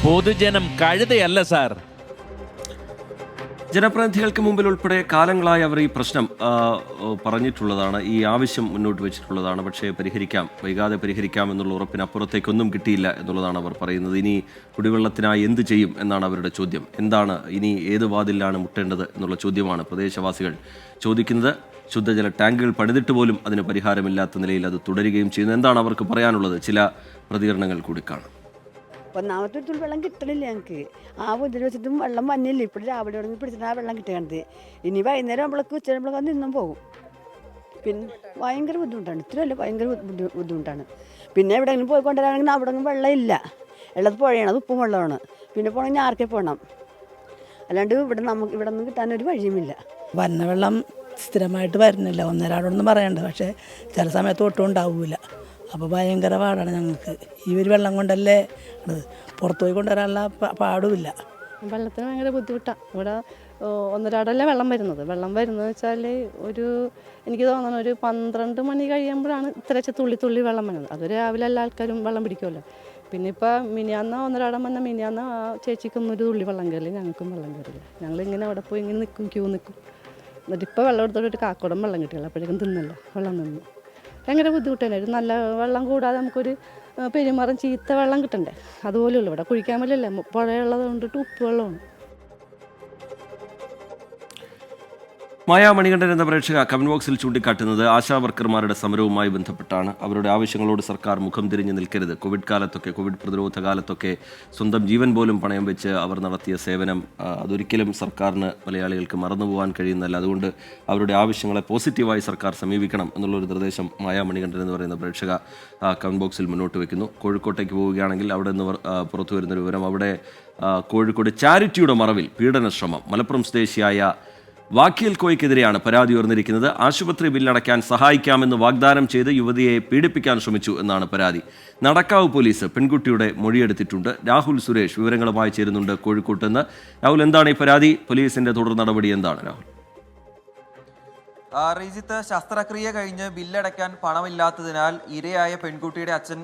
പൊതുജനം കഴുതയല്ല സാർ. ജനപ്രതിനിധികൾക്ക് മുമ്പിൽ ഉൾപ്പെടെ കാലങ്ങളായി അവർ ഈ പ്രശ്നം പറഞ്ഞിട്ടുള്ളതാണ്, ഈ ആവശ്യം മുന്നോട്ട് വെച്ചിട്ടുള്ളതാണ്. പക്ഷേ വൈകാതെ പരിഹരിക്കാം എന്നുള്ള ഉറപ്പിനപ്പുറത്തേക്കൊന്നും കിട്ടിയില്ല എന്നുള്ളതാണ് അവർ പറയുന്നത്. ഇനി കുടിവെള്ളത്തിനായി എന്ത് ചെയ്യും എന്നാണ് അവരുടെ ചോദ്യം. എന്താണ് ഇനി, ഏത് വാതിലാണ് മുട്ടേണ്ടത് എന്നുള്ള ചോദ്യമാണ് പ്രദേശവാസികൾ ചോദിക്കുന്നത്. ശുദ്ധജല ടാങ്കുകൾ പണിതിട്ട് പോലും അതിന് പരിഹാരമില്ലാത്ത നിലയിൽ അത് തുടരുകയും ചെയ്യുന്നു. എന്താണ് അവർക്ക് പറയാനുള്ളത്? ചില പ്രതികരണങ്ങൾ കൂടി കാണാം. ഒന്നാമത്തെ ഒരു വെള്ളം കിട്ടണില്ല ഞങ്ങൾക്ക്. ആ മുതിര വെച്ചിട്ടും വെള്ളം വന്നില്ല. ഇപ്പോൾ രാവിലെ തുടങ്ങി പിടിച്ചിട്ട് ആ വെള്ളം കിട്ടുകയാണത്. ഇനി വൈകുന്നേരം നമ്മളൊക്കെ ഉച്ചയാകുമ്പോഴൊക്കെ നിന്നും പോകും. പിന്നെ ഭയങ്കര ബുദ്ധിമുട്ടാണ്. ഇത്രയല്ല, ഭയങ്കര ബുദ്ധിമുട്ടാണ്. പിന്നെ എവിടെയെങ്കിലും പോയി കൊണ്ടുവരാണെങ്കിൽ അവിടെ ഒന്നും വെള്ളം ഇല്ല. ഉള്ളത് പുഴയാണ്, അത് ഉപ്പും വെള്ളമാണ്. പിന്നെ പോകണമെങ്കിൽ ആർക്കെ പോകണം. അല്ലാണ്ട് ഇവിടെ ഒന്നും കിട്ടാനൊരു വഴിയുമില്ല. വന്ന വെള്ളം സ്ഥിരമായിട്ട് വരുന്നില്ല. ഒന്നരാടൊന്നും പറയണ്ട. പക്ഷേ ചില സമയത്ത് ഒട്ടും ഉണ്ടാവില്ല. അപ്പോൾ ഭയങ്കര പാടാണ് ഞങ്ങൾക്ക്. ഈ ഒരു വെള്ളം കൊണ്ടല്ലേ പുറത്തു പോയി കൊണ്ടുവരാനുള്ള പാടുമില്ല. വെള്ളത്തിന് ഭയങ്കര ബുദ്ധിമുട്ടാണ്. ഇവിടെ ഒന്നരാടല്ലേ വെള്ളം വരുന്നത് വെച്ചാൽ എനിക്ക് തോന്നുന്നു ഒരു 12 മണി കഴിയുമ്പോഴാണ് ഇത്രച്ച തുള്ളി വെള്ളം വരുന്നത്. അത് രാവിലെ എല്ലാ ആൾക്കാരും വെള്ളം പിടിക്കുമല്ലോ. പിന്നെ ഇപ്പോൾ മിനിയാന്ന് ഒന്നരാടം വന്ന മിനിയാന്ന് ആ ചേച്ചിക്കൊന്നും ഒരു തുള്ളി വെള്ളം കയറില്ല, ഞങ്ങൾക്കും വെള്ളം കയറില്ല. ഞങ്ങളിങ്ങനെ അവിടെ പോയി ഇങ്ങനെ ക്യൂ നിൽക്കും. എന്നിട്ട് ഇപ്പോൾ വെള്ളം എടുത്തോട്ട് കാക്കോടം വെള്ളം കിട്ടില്ല. അപ്പോഴേക്കും തിന്നല്ല, വെള്ളം നിന്നു. ഭയങ്കര ബുദ്ധിമുട്ടല്ലേ. ഒരു നല്ല വെള്ളം കൂടാതെ നമുക്കൊരു പെരുമാറും ചീത്ത വെള്ളം കിട്ടണ്ടേ. അതുപോലെയുള്ളൂ. ഇവിടെ കുഴിക്കാൻ പറ്റില്ല, പുഴയുള്ളത് കൊണ്ടിട്ട് ഉപ്പ് വെള്ളമാണ്. മായാ മണികണ്ഠൻ എന്ന പ്രേക്ഷക കമന്റ് ബോക്സിൽ ചൂണ്ടിക്കാട്ടുന്നത് ആശാ വർക്കർമാരുടെ സമരവുമായി ബന്ധപ്പെട്ടാണ്. അവരുടെ ആവശ്യങ്ങളോട് സർക്കാർ മുഖം തിരിഞ്ഞ് നിൽക്കരുത്. കോവിഡ് പ്രതിരോധ കാലത്തൊക്കെ സ്വന്തം ജീവൻ പോലും പണയം വെച്ച് അവർ നടത്തിയ സേവനം അതൊരിക്കലും സർക്കാരിന്, മലയാളികൾക്ക് മറന്നുപോകാൻ കഴിയുന്നതല്ല. അതുകൊണ്ട് അവരുടെ ആവശ്യങ്ങളെ പോസിറ്റീവായി സർക്കാർ സമീപിക്കണം എന്നുള്ളൊരു നിർദ്ദേശം മായാ മണികണ്ഠൻ എന്ന് പറയുന്ന പ്രേക്ഷക കമന്റ് ബോക്സിൽ മുന്നോട്ട് വെക്കുന്നു. കോഴിക്കോട്ടേക്ക് പോവുകയാണെങ്കിൽ അവിടെ നിന്ന് പുറത്തു വരുന്നൊരു വിവരം, അവിടെ കോഴിക്കോട് ചാരിറ്റിയുടെ മറവിൽ പീഡനശ്രമം. മലപ്പുറം സ്വദേശിയായ വാക്കിയൽ കോയ്ക്കെതിരെയാണ് പരാതി ഉയർന്നിരിക്കുന്നത്. ആശുപത്രി ബില്ലടയ്ക്കാൻ സഹായിക്കാമെന്ന് വാഗ്ദാനം ചെയ്ത് യുവതിയെ പീഡിപ്പിക്കാൻ ശ്രമിച്ചു എന്നാണ് പരാതി. നടക്കാവ് പോലീസ് പെൺകുട്ടിയുടെ മൊഴിയെടുത്തിട്ടുണ്ട്. രാഹുൽ സുരേഷ് വിവരങ്ങളുമായി ചേരുന്നുണ്ട് കോഴിക്കോട്ട് നിന്ന്. രാഹുൽ, എന്താണ് ഈ പരാതി? പോലീസിന്റെ തുടർ നടപടി എന്താണ് രാഹുൽ? റീജിത്ത്, ശസ്ത്രക്രിയ കഴിഞ്ഞ് ബില്ലടയ്ക്കാൻ പണമില്ലാത്തതിനാൽ ഇരയായ പെൺകുട്ടിയുടെ അച്ഛൻ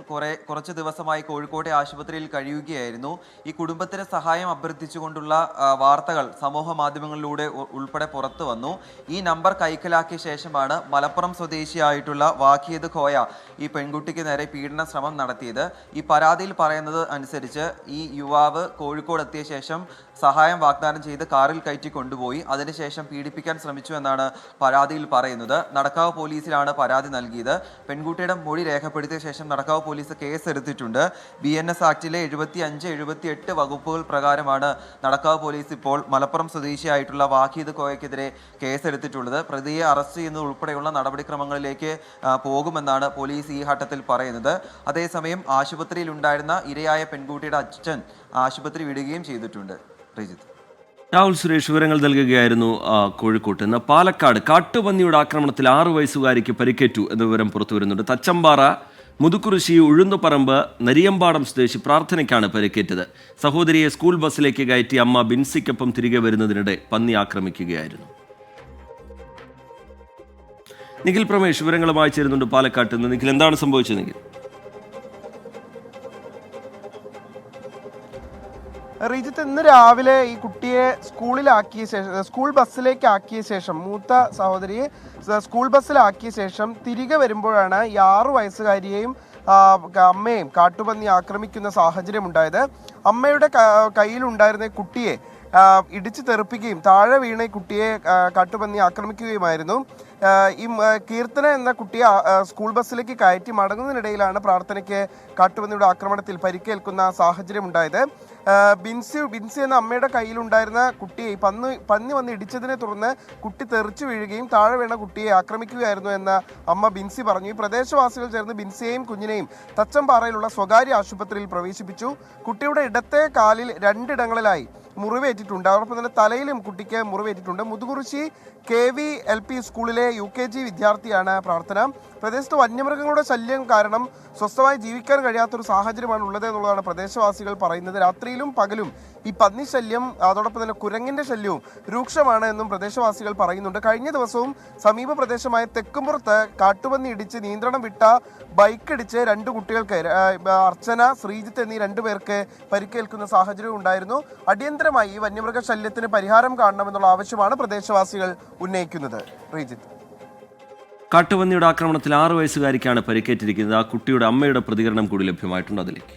കുറച്ച് ദിവസമായി കോഴിക്കോട്ടെ ആശുപത്രിയിൽ കഴിയുകയായിരുന്നു. ഈ കുടുംബത്തിന് സഹായം അഭ്യർത്ഥിച്ചുകൊണ്ടുള്ള വാർത്തകൾ സമൂഹ മാധ്യമങ്ങളിലൂടെ ഉൾപ്പെടെ പുറത്തു വന്നു. ഈ നമ്പർ കൈക്കലാക്കിയ ശേഷമാണ് മലപ്പുറം സ്വദേശിയായിട്ടുള്ള വാഖീദ് ഖോയ ഈ പെൺകുട്ടിക്ക് നേരെ പീഡന ശ്രമം നടത്തിയത്. ഈ പരാതിയിൽ പറയുന്നത് അനുസരിച്ച് ഈ യുവാവ് കോഴിക്കോട് എത്തിയ ശേഷം സഹായം വാഗ്ദാനം ചെയ്ത് കാറിൽ കയറ്റി കൊണ്ടുപോയി. അതിനുശേഷം പീഡിപ്പിക്കാൻ ശ്രമിച്ചു എന്നാണ് പരാതിയിൽ പറയുന്നത്. നടക്കാവ് പോലീസിലാണ് പരാതി നൽകിയത്. പെൺകുട്ടിയുടെ മൊഴി രേഖപ്പെടുത്തിയ ശേഷം നടക്കാവ് പോലീസ് കേസ് എടുത്തിട്ടുണ്ട്. BNS ആക്ടിലെ 75, 78 വകുപ്പുകൾ പ്രകാരമാണ് നടക്കാവ് പോലീസ് ഇപ്പോൾ മലപ്പുറം സ്വദേശിയായിട്ടുള്ള വാഖീദ് കോയക്കെതിരെ കേസെടുത്തിട്ടുള്ളത്. പ്രതിയെ അറസ്റ്റ് ചെയ്യുന്നത് ഉൾപ്പെടെയുള്ള നടപടിക്രമങ്ങളിലേക്ക് പോകുമെന്നാണ് പോലീസ് ഈ ഘട്ടത്തിൽ പറയുന്നത്. അതേസമയം ആശുപത്രിയിൽ ഉണ്ടായിരുന്ന ഇരയായ പെൺകുട്ടിയുടെ അച്ഛൻ ആശുപത്രി വിടുകയും ചെയ്തിട്ടുണ്ട്. രാഹുൽ സുരേഷ് വിവരങ്ങൾ നൽകുകയായിരുന്നു കോഴിക്കോട്ട്. ഇന്ന് പാലക്കാട് കാട്ടുപന്നിയുടെ ആക്രമണത്തിൽ 6 വയസ്സുകാരിക്ക് പരിക്കേറ്റു എന്ന വിവരം പുറത്തുവരുന്നുണ്ട്. തച്ചമ്പാറ, മുതുക്കുറിശി, ഉഴുന്നുപറമ്പ്, നരിയമ്പാടം സ്വദേശി പ്രാർത്ഥനയ്ക്കാണ് പരിക്കേറ്റത്. സഹോദരിയെ സ്കൂൾ ബസ്സിലേക്ക് കയറ്റി അമ്മ ബിൻസിക്കൊപ്പം തിരികെ വരുന്നതിനിടെ പന്നി ആക്രമിക്കുകയായിരുന്നു. നിഖിൽ പ്രമേഷ് വിവരങ്ങളുമായി ചേരുന്നുണ്ട് പാലക്കാട്ട് നിന്ന്. നിഖിൽ, എന്താണ് സംഭവിച്ചത്? നിഖിൽ, റീജിത്ത്, ഇന്ന് രാവിലെ ഈ കുട്ടിയെ സ്കൂൾ ബസ്സിലേക്ക് ആക്കിയ ശേഷം, മൂത്ത സഹോദരിയെ സ്കൂൾ ബസ്സിലാക്കിയ ശേഷം തിരികെ വരുമ്പോഴാണ് ഈ 6 വയസ്സുകാരിയെയും അമ്മയെയും കാട്ടുപന്നി ആക്രമിക്കുന്ന സാഹചര്യം ഉണ്ടായത്. അമ്മയുടെ കയ്യിലുണ്ടായിരുന്ന കുട്ടിയെ ഇടിച്ചു തെറിപ്പിക്കുകയും താഴെ വീണ കുട്ടിയെ കാട്ടുപന്നി ആക്രമിക്കുകയുമായിരുന്നു. ഈ കീർത്തന എന്ന കുട്ടിയെ സ്കൂൾ ബസ്സിലേക്ക് കയറ്റി മടങ്ങുന്നതിനിടയിലാണ് പ്രാർത്ഥനയ്ക്ക് കാട്ടുപന്നിയുടെ ആക്രമണത്തിൽ പരിക്കേൽക്കുന്ന സാഹചര്യം ഉണ്ടായത്. ബിൻസി എന്ന അമ്മയുടെ കയ്യിലുണ്ടായിരുന്ന കുട്ടിയെ പന്നി വന്ന് ഇടിച്ചതിനെ തുടർന്ന് കുട്ടി തെറിച്ചു വീഴുകയും താഴെ വീണ കുട്ടിയെ ആക്രമിക്കുകയായിരുന്നു എന്ന് അമ്മ ബിൻസി പറഞ്ഞു. ഈ പ്രദേശവാസികൾ ചേർന്ന് ബിൻസിയെയും കുഞ്ഞിനെയും തച്ചമ്പാറയിലുള്ള സ്വകാര്യ ആശുപത്രിയിൽ പ്രവേശിപ്പിച്ചു. കുട്ടിയുടെ ഇടത്തെ കാലിൽ 2 ഇടങ്ങളിലായി മുറിവേറ്റിട്ടുണ്ട്. അതോടൊപ്പം തന്നെ തലയിലും കുട്ടിക്ക് മുറിവേറ്റിട്ടുണ്ട്. മുതുകുറിശി KVLP സ്കൂളിലെ UKG വിദ്യാർത്ഥിയാണ് പ്രാർത്ഥന. പ്രദേശത്ത് വന്യമൃഗങ്ങളുടെ ശല്യം കാരണം സ്വസ്ഥമായി ജീവിക്കാൻ കഴിയാത്തൊരു സാഹചര്യമാണ് ഉള്ളത് എന്നുള്ളതാണ് പ്രദേശവാസികൾ പറയുന്നത്. രാത്രിയിലും പകലും ഈ പന്നി ശല്യം, അതോടൊപ്പം തന്നെ കുരങ്ങിന്റെ ശല്യവും രൂക്ഷമാണ് എന്നും പ്രദേശവാസികൾ പറയുന്നുണ്ട്. കഴിഞ്ഞ ദിവസവും സമീപ പ്രദേശമായ തെക്കുംപുറത്ത് കാട്ടുപന്നി ഇടിച്ച് നിയന്ത്രണം വിട്ട ബൈക്കിടിച്ച് 2 കുട്ടികൾക്ക്, അർച്ചന, ശ്രീജിത്ത് എന്നീ 2 പേർക്ക് പരിക്കേൽക്കുന്ന സാഹചര്യം ഉണ്ടായിരുന്നു. അടിയന്തരമായി ഈ വന്യമൃഗ ശല്യത്തിന് പരിഹാരം കാണണമെന്നുള്ള ആവശ്യമാണ് പ്രദേശവാസികൾ ഉന്നയിക്കുന്നത്. റീജിത്ത്, കാട്ടുപന്നിയുടെ ആക്രമണത്തിൽ 6 വയസ്സുകാരിക്കാണ് പരിക്കേറ്റിരിക്കുന്നത്. ആ കുട്ടിയുടെ അമ്മയുടെ പ്രതികരണം കൂടി ലഭ്യമായിട്ടുണ്ട്. അതിലേക്ക്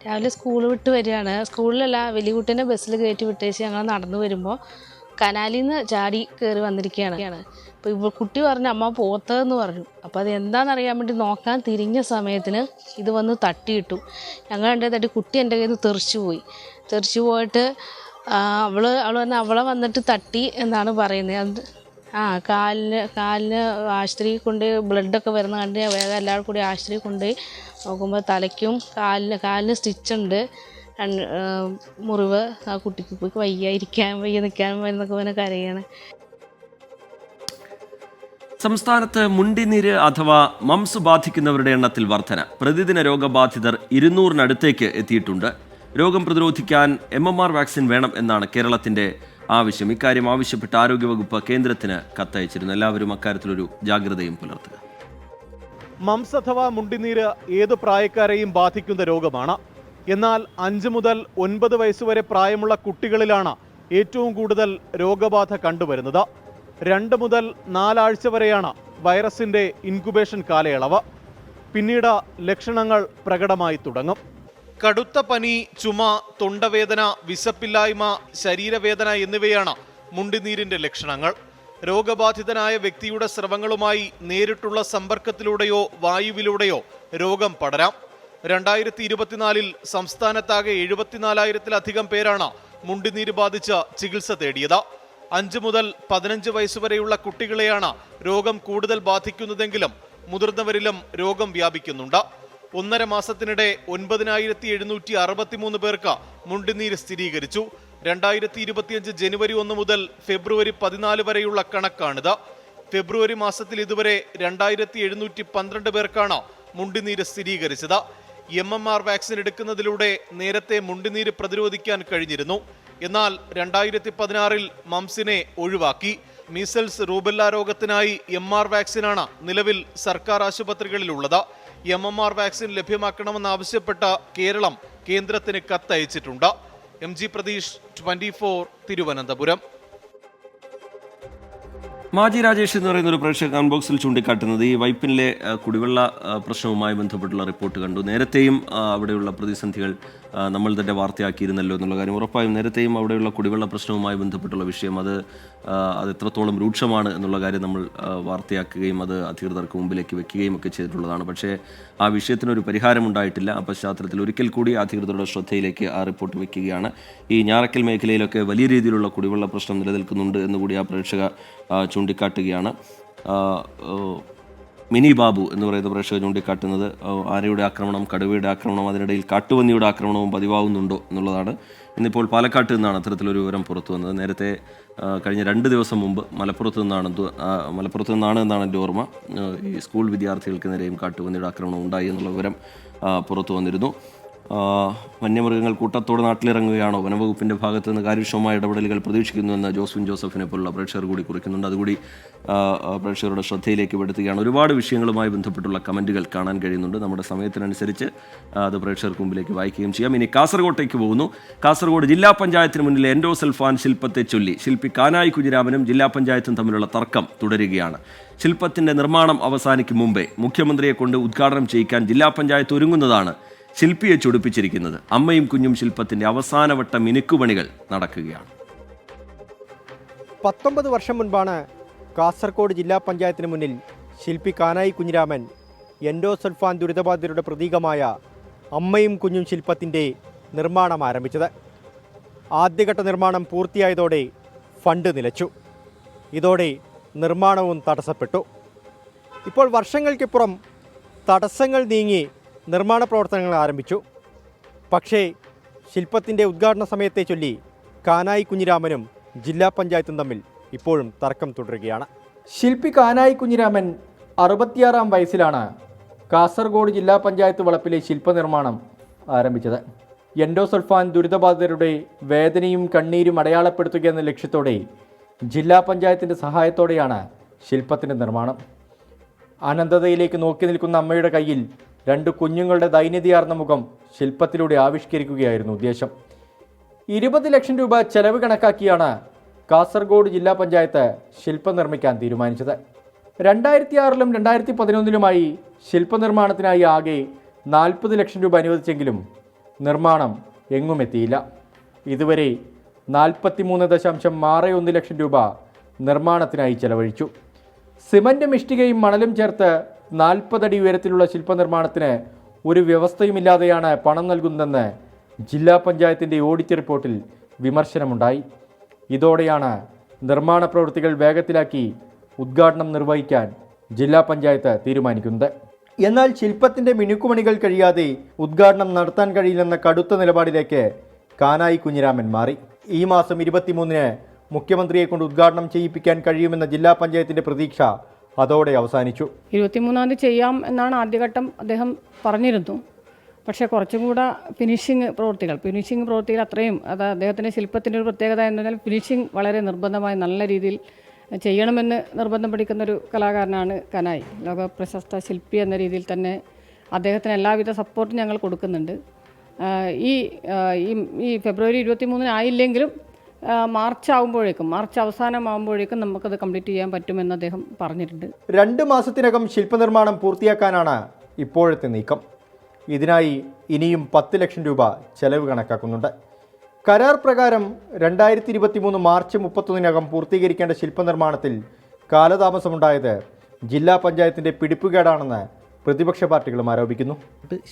രാവിലെ സ്കൂൾ വിട്ട് വരികയാണ്. സ്കൂളിലല്ല, വലിയ കുട്ടീനെ ബസ്സിൽ കയറ്റി വിട്ടേച്ച് ഞങ്ങൾ നടന്നു വരുമ്പോൾ കനാലിൽ നിന്ന് ചാടി കയറി വന്നിരിക്കുകയാണ്. അപ്പോൾ ഇപ്പോൾ കുട്ടി പറഞ്ഞു അമ്മ പോത്തതെന്ന് പറഞ്ഞു. അപ്പോൾ അത് എന്താണെന്നറിയാൻ വേണ്ടി നോക്കാൻ തിരിഞ്ഞ സമയത്തിന് ഇത് വന്ന് തട്ടിയിട്ടു. ഞങ്ങൾ എൻ്റെ തട്ടി കുട്ടി എൻ്റെ കയ്യിൽ നിന്ന് തെറിച്ചു പോയിട്ട് അവൾ പറഞ്ഞ അവളെ വന്നിട്ട് തട്ടി എന്നാണ് പറയുന്നത്. കാലിന് ആശുപത്രി കൊണ്ട് ബ്ലഡൊക്കെ വരുന്ന കണ്ട് വേഗം എല്ലാവരും കൂടി ആശുപത്രി കൊണ്ടുപോയി നോക്കുമ്പോൾ തലയ്ക്കും കാലിന് സ്റ്റിച്ചുണ്ട്, മുറിവ്. ആ കുട്ടിക്ക് പോയി വയ്യ നിൽക്കാൻ എന്നൊക്കെ പറഞ്ഞ് കരയാണ്. സംസ്ഥാനത്ത് മുണ്ടിനീര് അഥവാ മംസ് ബാധിക്കുന്നവരുടെ എണ്ണത്തിൽ വർധന. പ്രതിദിന രോഗബാധിതർ 200-നടുത്തേക്ക് എത്തിയിട്ടുണ്ട്. രോഗം പ്രതിരോധിക്കാൻ MMR വാക്സിൻ വേണം എന്നാണ് കേരളത്തിന്റെ ആവശ്യം. ഇക്കാര്യം ആവശ്യപ്പെട്ട് ആരോഗ്യവകുപ്പ് കേന്ദ്രത്തിന് കത്തയച്ചിരുന്നു. എല്ലാവരും അക്കാര്യത്തിലൊരു ജാഗ്രതയും പുലർത്തുക. മംസ് അഥവാ മുണ്ടിനീര് ഏത് പ്രായക്കാരെയും ബാധിക്കുന്ന രോഗമാണ്. എന്നാൽ 5 മുതൽ 9 വയസ്സുവരെ പ്രായമുള്ള കുട്ടികളിലാണ് ഏറ്റവും കൂടുതൽ രോഗബാധ കണ്ടുവരുന്നത്. 2 മുതൽ 4 ആഴ്ച വരെയാണ് വൈറസിന്റെ ഇൻക്യുബേഷൻ കാലയളവ്. പിന്നീട് ലക്ഷണങ്ങൾ പ്രകടമായി തുടങ്ങും. കടുത്ത പനി, ചുമ, തൊണ്ടവേദന, വിശപ്പില്ലായ്മ, ശരീരവേദന എന്നിവയാണ് മുണ്ടിനീരിന്റെ ലക്ഷണങ്ങൾ. രോഗബാധിതനായ വ്യക്തിയുടെ സ്രവങ്ങളുമായി നേരിട്ടുള്ള സമ്പർക്കത്തിലൂടെയോ വായുവിലൂടെയോ രോഗം പടരാം. 2024 സംസ്ഥാനത്താകെ 74,000-ലധികം പേരാണ് മുണ്ടിനീര് ബാധിച്ച് ചികിത്സ തേടിയത്. 5 മുതൽ 15 വയസ്സുവരെയുള്ള കുട്ടികളെയാണ് രോഗം കൂടുതൽ ബാധിക്കുന്നതെങ്കിലും മുതിർന്നവരിലും രോഗം വ്യാപിക്കുന്നുണ്ട്. 1.5 മാസത്തിനിടെ 9,763 പേർക്ക് മുണ്ടിനീര് സ്ഥിരീകരിച്ചു. 2025 ജനുവരി 1 മുതൽ ഫെബ്രുവരി 14 വരെയുള്ള കണക്കാണിത്. ഫെബ്രുവരി മാസത്തിൽ ഇതുവരെ 2,712 പേർക്കാണ് മുണ്ടിനീര് സ്ഥിരീകരിച്ചത്. MMR വാക്സിൻ എടുക്കുന്നതിലൂടെ നേരത്തെ മുണ്ടിനീര് പ്രതിരോധിക്കാൻ കഴിഞ്ഞിരുന്നു. എന്നാൽ 2016 മംസിനെ ഒഴിവാക്കി. മീസൽസ് റൂബെല്ല രോഗത്തിനായി MR വാക്സിനാണ് നിലവിൽ സർക്കാർ ആശുപത്രികളിലുള്ളത്. MMR വാക്സിൻ ലഭ്യമാക്കണമെന്നാവശ്യപ്പെട്ട കേരളം കേന്ദ്രത്തിന് കത്തയച്ചിട്ടുണ്ട്. MG പ്രതീഷ്, 24 തിരുവനന്തപുരം. മാജി രാജേഷ് എന്ന് പറയുന്ന ഒരു പ്രേക്ഷക കമന്റ് ചൂണ്ടിക്കാട്ടുന്നത് ഈ വൈപ്പിനിലെ കുടിവെള്ള പ്രശ്നവുമായി ബന്ധപ്പെട്ടുള്ള റിപ്പോർട്ട് കണ്ടു. നേരത്തെയും അവിടെയുള്ള പ്രതിസന്ധികൾ നമ്മൾ തന്നെ വാർത്തയാക്കിയിരുന്നല്ലോ എന്നുള്ള കാര്യം. ഉറപ്പായും നേരത്തെയും അവിടെയുള്ള കുടിവെള്ള പ്രശ്നവുമായി ബന്ധപ്പെട്ടുള്ള വിഷയം അത് എത്രത്തോളം രൂക്ഷമാണ് എന്നുള്ള കാര്യം നമ്മൾ വാർത്തയാക്കുകയും അത് അധികൃതർക്ക് മുമ്പിലേക്ക് വെക്കുകയും ഒക്കെ ചെയ്തിട്ടുള്ളതാണ്. പക്ഷേ ആ വിഷയത്തിനൊരു പരിഹാരമുണ്ടായിട്ടില്ല. ആ പശ്ചാത്തലത്തിൽ ഒരിക്കൽ കൂടി അധികൃതരുടെ ശ്രദ്ധയിലേക്ക് ആ റിപ്പോർട്ട് വെക്കുകയാണ്. ഈ ഞാറക്കൽ മേഖലയിലൊക്കെ വലിയ രീതിയിലുള്ള കുടിവെള്ള പ്രശ്നം നിലനിൽക്കുന്നുണ്ട് എന്നുകൂടി ആ പ്രേക്ഷക ചൂണ്ടിക്കാട്ടുകയാണ്. മിനി ബാബു എന്ന് പറയുന്ന പ്രേക്ഷകർ ചൂണ്ടിക്കാട്ടുന്നത് ആനയുടെ ആക്രമണം, കടുവയുടെ ആക്രമണം, അതിനിടയിൽ കാട്ടുപന്നിയുടെ ആക്രമണവും പതിവാകുന്നുണ്ടോ എന്നുള്ളതാണ്. ഇന്നിപ്പോൾ പാലക്കാട്ട് നിന്നാണ് അത്തരത്തിലൊരു വിവരം പുറത്തു വന്നത്. നേരത്തെ കഴിഞ്ഞ 2 ദിവസം മുമ്പ് മലപ്പുറത്ത് നിന്നാണ് എന്നാണ് എൻ്റെ ഓർമ്മ, ഈ സ്കൂൾ വിദ്യാർത്ഥികൾക്ക് നേരെയും കാട്ടുപന്നിയുടെ ആക്രമണം ഉണ്ടായി എന്നുള്ള വിവരം പുറത്തു വന്നിരുന്നു. വന്യമൃഗങ്ങൾ കൂട്ടത്തോടെ നാട്ടിലിറങ്ങുകയാണോ? വനംവകുപ്പിൻ്റെ ഭാഗത്ത് നിന്ന് കാര്യക്ഷമമായ ഇടപെടലുകൾ പ്രതീക്ഷിക്കുന്നുവെന്ന് ജോസ്വിൻ ജോസഫിനെ പോലുള്ള പ്രേക്ഷകർ കൂടി കുറിക്കുന്നുണ്ട്. അതുകൂടി പ്രേക്ഷകരുടെ ശ്രദ്ധയിലേക്ക് പെടുത്തുകയാണ്. ഒരുപാട് വിഷയങ്ങളുമായി ബന്ധപ്പെട്ടുള്ള കമൻറ്റുകൾ കാണാൻ കഴിയുന്നുണ്ട്. നമ്മുടെ സമയത്തിനനുസരിച്ച് അത് പ്രേക്ഷകർക്ക് മുമ്പിലേക്ക് വായിക്കുകയും ചെയ്യാം. ഇനി കാസർഗോട്ടേക്ക് പോകുന്നു. കാസർഗോഡ് ജില്ലാ പഞ്ചായത്തിന് മുന്നിലെ എൻഡോസൾഫാൻ ശില്പത്തെ ചൊല്ലി ശില്പി കാനായി കുഞ്ഞിരാമനും ജില്ലാ പഞ്ചായത്തും തമ്മിലുള്ള തർക്കം തുടരുകയാണ്. ശില്പത്തിൻ്റെ നിർമ്മാണം അവസാനിക്കും മുമ്പേ മുഖ്യമന്ത്രിയെ കൊണ്ട് ഉദ്ഘാടനം ചെയ്യിക്കാൻ ജില്ലാ പഞ്ചായത്ത് ഒരുങ്ങുന്നതാണ് ശില്പിയെ ചൊടിപ്പിച്ചിരിക്കുന്നത്. അമ്മയും കുഞ്ഞും ശില്പത്തിന്റെ അവസാനവട്ട മിനുക്കുപണികൾ നടക്കുകയാണ്. 19 വർഷം മുൻപാണ് കാസർഗോഡ് ജില്ലാ പഞ്ചായത്തിന് മുന്നിൽ ശില്പി കാനായി കുഞ്ഞിരാമൻ എൻഡോസൾഫാൻ ദുരിതബാധിതരുടെ പ്രതീകമായ അമ്മയും കുഞ്ഞും ശില്പത്തിൻ്റെ നിർമ്മാണം ആരംഭിച്ചത്. ആദ്യഘട്ട നിർമ്മാണം പൂർത്തിയായതോടെ ഫണ്ട് നിലച്ചു. ഇതോടെ നിർമ്മാണവും തടസ്സപ്പെട്ടു. ഇപ്പോൾ വർഷങ്ങൾക്കിപ്പുറം തടസ്സങ്ങൾ നീങ്ങി നിർമ്മാണ പ്രവർത്തനങ്ങൾ ആരംഭിച്ചു. പക്ഷേ ശില്പത്തിൻ്റെ ഉദ്ഘാടന സമയത്തെ ചൊല്ലി കാനായി കുഞ്ഞിരാമനും ജില്ലാ പഞ്ചായത്തും തമ്മിൽ ഇപ്പോഴും തർക്കം തുടരുകയാണ്. ശില്പി കാനായി കുഞ്ഞിരാമൻ 66-ാം വയസ്സിലാണ് കാസർഗോഡ് ജില്ലാ പഞ്ചായത്ത് വളപ്പിലെ ശില്പനിർമ്മാണം ആരംഭിച്ചത്. എൻഡോസൾഫാൻ ദുരിതബാധിതരുടെ വേദനയും കണ്ണീരും അടയാളപ്പെടുത്തുക എന്ന ലക്ഷ്യത്തോടെ ജില്ലാ പഞ്ചായത്തിൻ്റെ സഹായത്തോടെയാണ് ശില്പത്തിൻ്റെ നിർമ്മാണം. അനന്തതയിലേക്ക് നോക്കി നിൽക്കുന്ന അമ്മയുടെ കയ്യിൽ 2 കുഞ്ഞുങ്ങളുടെ ദൈന്യതയാർന്ന മുഖം ശില്പത്തിലൂടെ ആവിഷ്കരിക്കുകയായിരുന്നു ഉദ്ദേശം. 20 ലക്ഷം രൂപ ചെലവ് കണക്കാക്കിയാണ് കാസർഗോഡ് ജില്ലാ പഞ്ചായത്ത് ശില്പം നിർമ്മിക്കാൻ തീരുമാനിച്ചത്. 2006-ലും 2011-ലുമായി ശില്പനിർമ്മാണത്തിനായി ആകെ 40 ലക്ഷം രൂപ അനുവദിച്ചെങ്കിലും നിർമ്മാണം എങ്ങും എത്തിയില്ല. ഇതുവരെ 43.61 ലക്ഷം രൂപ നിർമ്മാണത്തിനായി ചെലവഴിച്ചു. സിമൻറ്റും ഇഷ്ടികയും മണലും ചേർത്ത് 40 അടി ഉയരത്തിലുള്ള ശില്പനിർമ്മാണത്തിന് ഒരു വ്യവസ്ഥയുമില്ലാതെയാണ് പണം നൽകുന്നതെന്ന് ജില്ലാ പഞ്ചായത്തിൻ്റെ ഓഡിറ്റ് റിപ്പോർട്ടിൽ വിമർശനമുണ്ടായി. ഇതോടെയാണ് നിർമ്മാണ പ്രവൃത്തികൾ വേഗത്തിലാക്കി ഉദ്ഘാടനം നിർവഹിക്കാൻ ജില്ലാ പഞ്ചായത്ത് തീരുമാനിക്കുന്നത്. എന്നാൽ ശില്പത്തിൻ്റെ മിനുക്കുമണികൾ കഴിയാതെ ഉദ്ഘാടനം നടത്താൻ കഴിയില്ലെന്ന കടുത്ത നിലപാടിലേക്ക് കാനായി കുഞ്ഞിരാമൻ മാറി. ഈ മാസം 23-ന് മുഖ്യമന്ത്രിയെ കൊണ്ട് ഉദ്ഘാടനം ചെയ്യിപ്പിക്കാൻ കഴിയുമെന്ന ജില്ലാ പഞ്ചായത്തിൻ്റെ പ്രതീക്ഷ അതോടെ അവസാനിച്ചു. 23-ാം തീയതി ചെയ്യാം എന്നാണ് ആദ്യഘട്ടം അദ്ദേഹം പറഞ്ഞിരുന്നു. പക്ഷേ കുറച്ചും കൂടെ ഫിനിഷിംഗ് പ്രവൃത്തികൾ അത്രയും അത് അദ്ദേഹത്തിൻ്റെ ശില്പത്തിൻ്റെ ഒരു പ്രത്യേകത എന്ന് പറഞ്ഞാൽ ഫിനിഷിംഗ് വളരെ നിർബന്ധമായി നല്ല രീതിയിൽ ചെയ്യണമെന്ന് നിർബന്ധം പിടിക്കുന്നൊരു കലാകാരനാണ് കാനായി. ലോക പ്രശസ്ത ശില്പി എന്ന രീതിയിൽ തന്നെ അദ്ദേഹത്തിന് എല്ലാവിധ സപ്പോർട്ടും ഞങ്ങൾ കൊടുക്കുന്നുണ്ട്. ഈ ഫെബ്രുവരി 23-ന് ആയില്ലെങ്കിലും മാർച്ച് അവസാനമാകുമ്പോഴേക്കും നമുക്കത് കംപ്ലീറ്റ് ചെയ്യാൻ പറ്റുമെന്ന് അദ്ദേഹം പറഞ്ഞിട്ടുണ്ട്. 2 മാസത്തിനകം ശില്പനിർമ്മാണം പൂർത്തിയാക്കാനാണ് ഇപ്പോഴത്തെ നീക്കം. ഇതിനായി ഇനിയും 10 ലക്ഷം രൂപ ചെലവ് കണക്കാക്കുന്നുണ്ട്. കരാർ പ്രകാരം 2023 മാർച്ച് 31-നകം പൂർത്തീകരിക്കേണ്ട ശില്പനിർമ്മാണത്തിൽ കാലതാമസമുണ്ടായത് ജില്ലാ പഞ്ചായത്തിൻ്റെ പിടിപ്പുകേടാണെന്ന് പ്രതിപക്ഷ പാർട്ടികളും ആരോപിക്കുന്നു.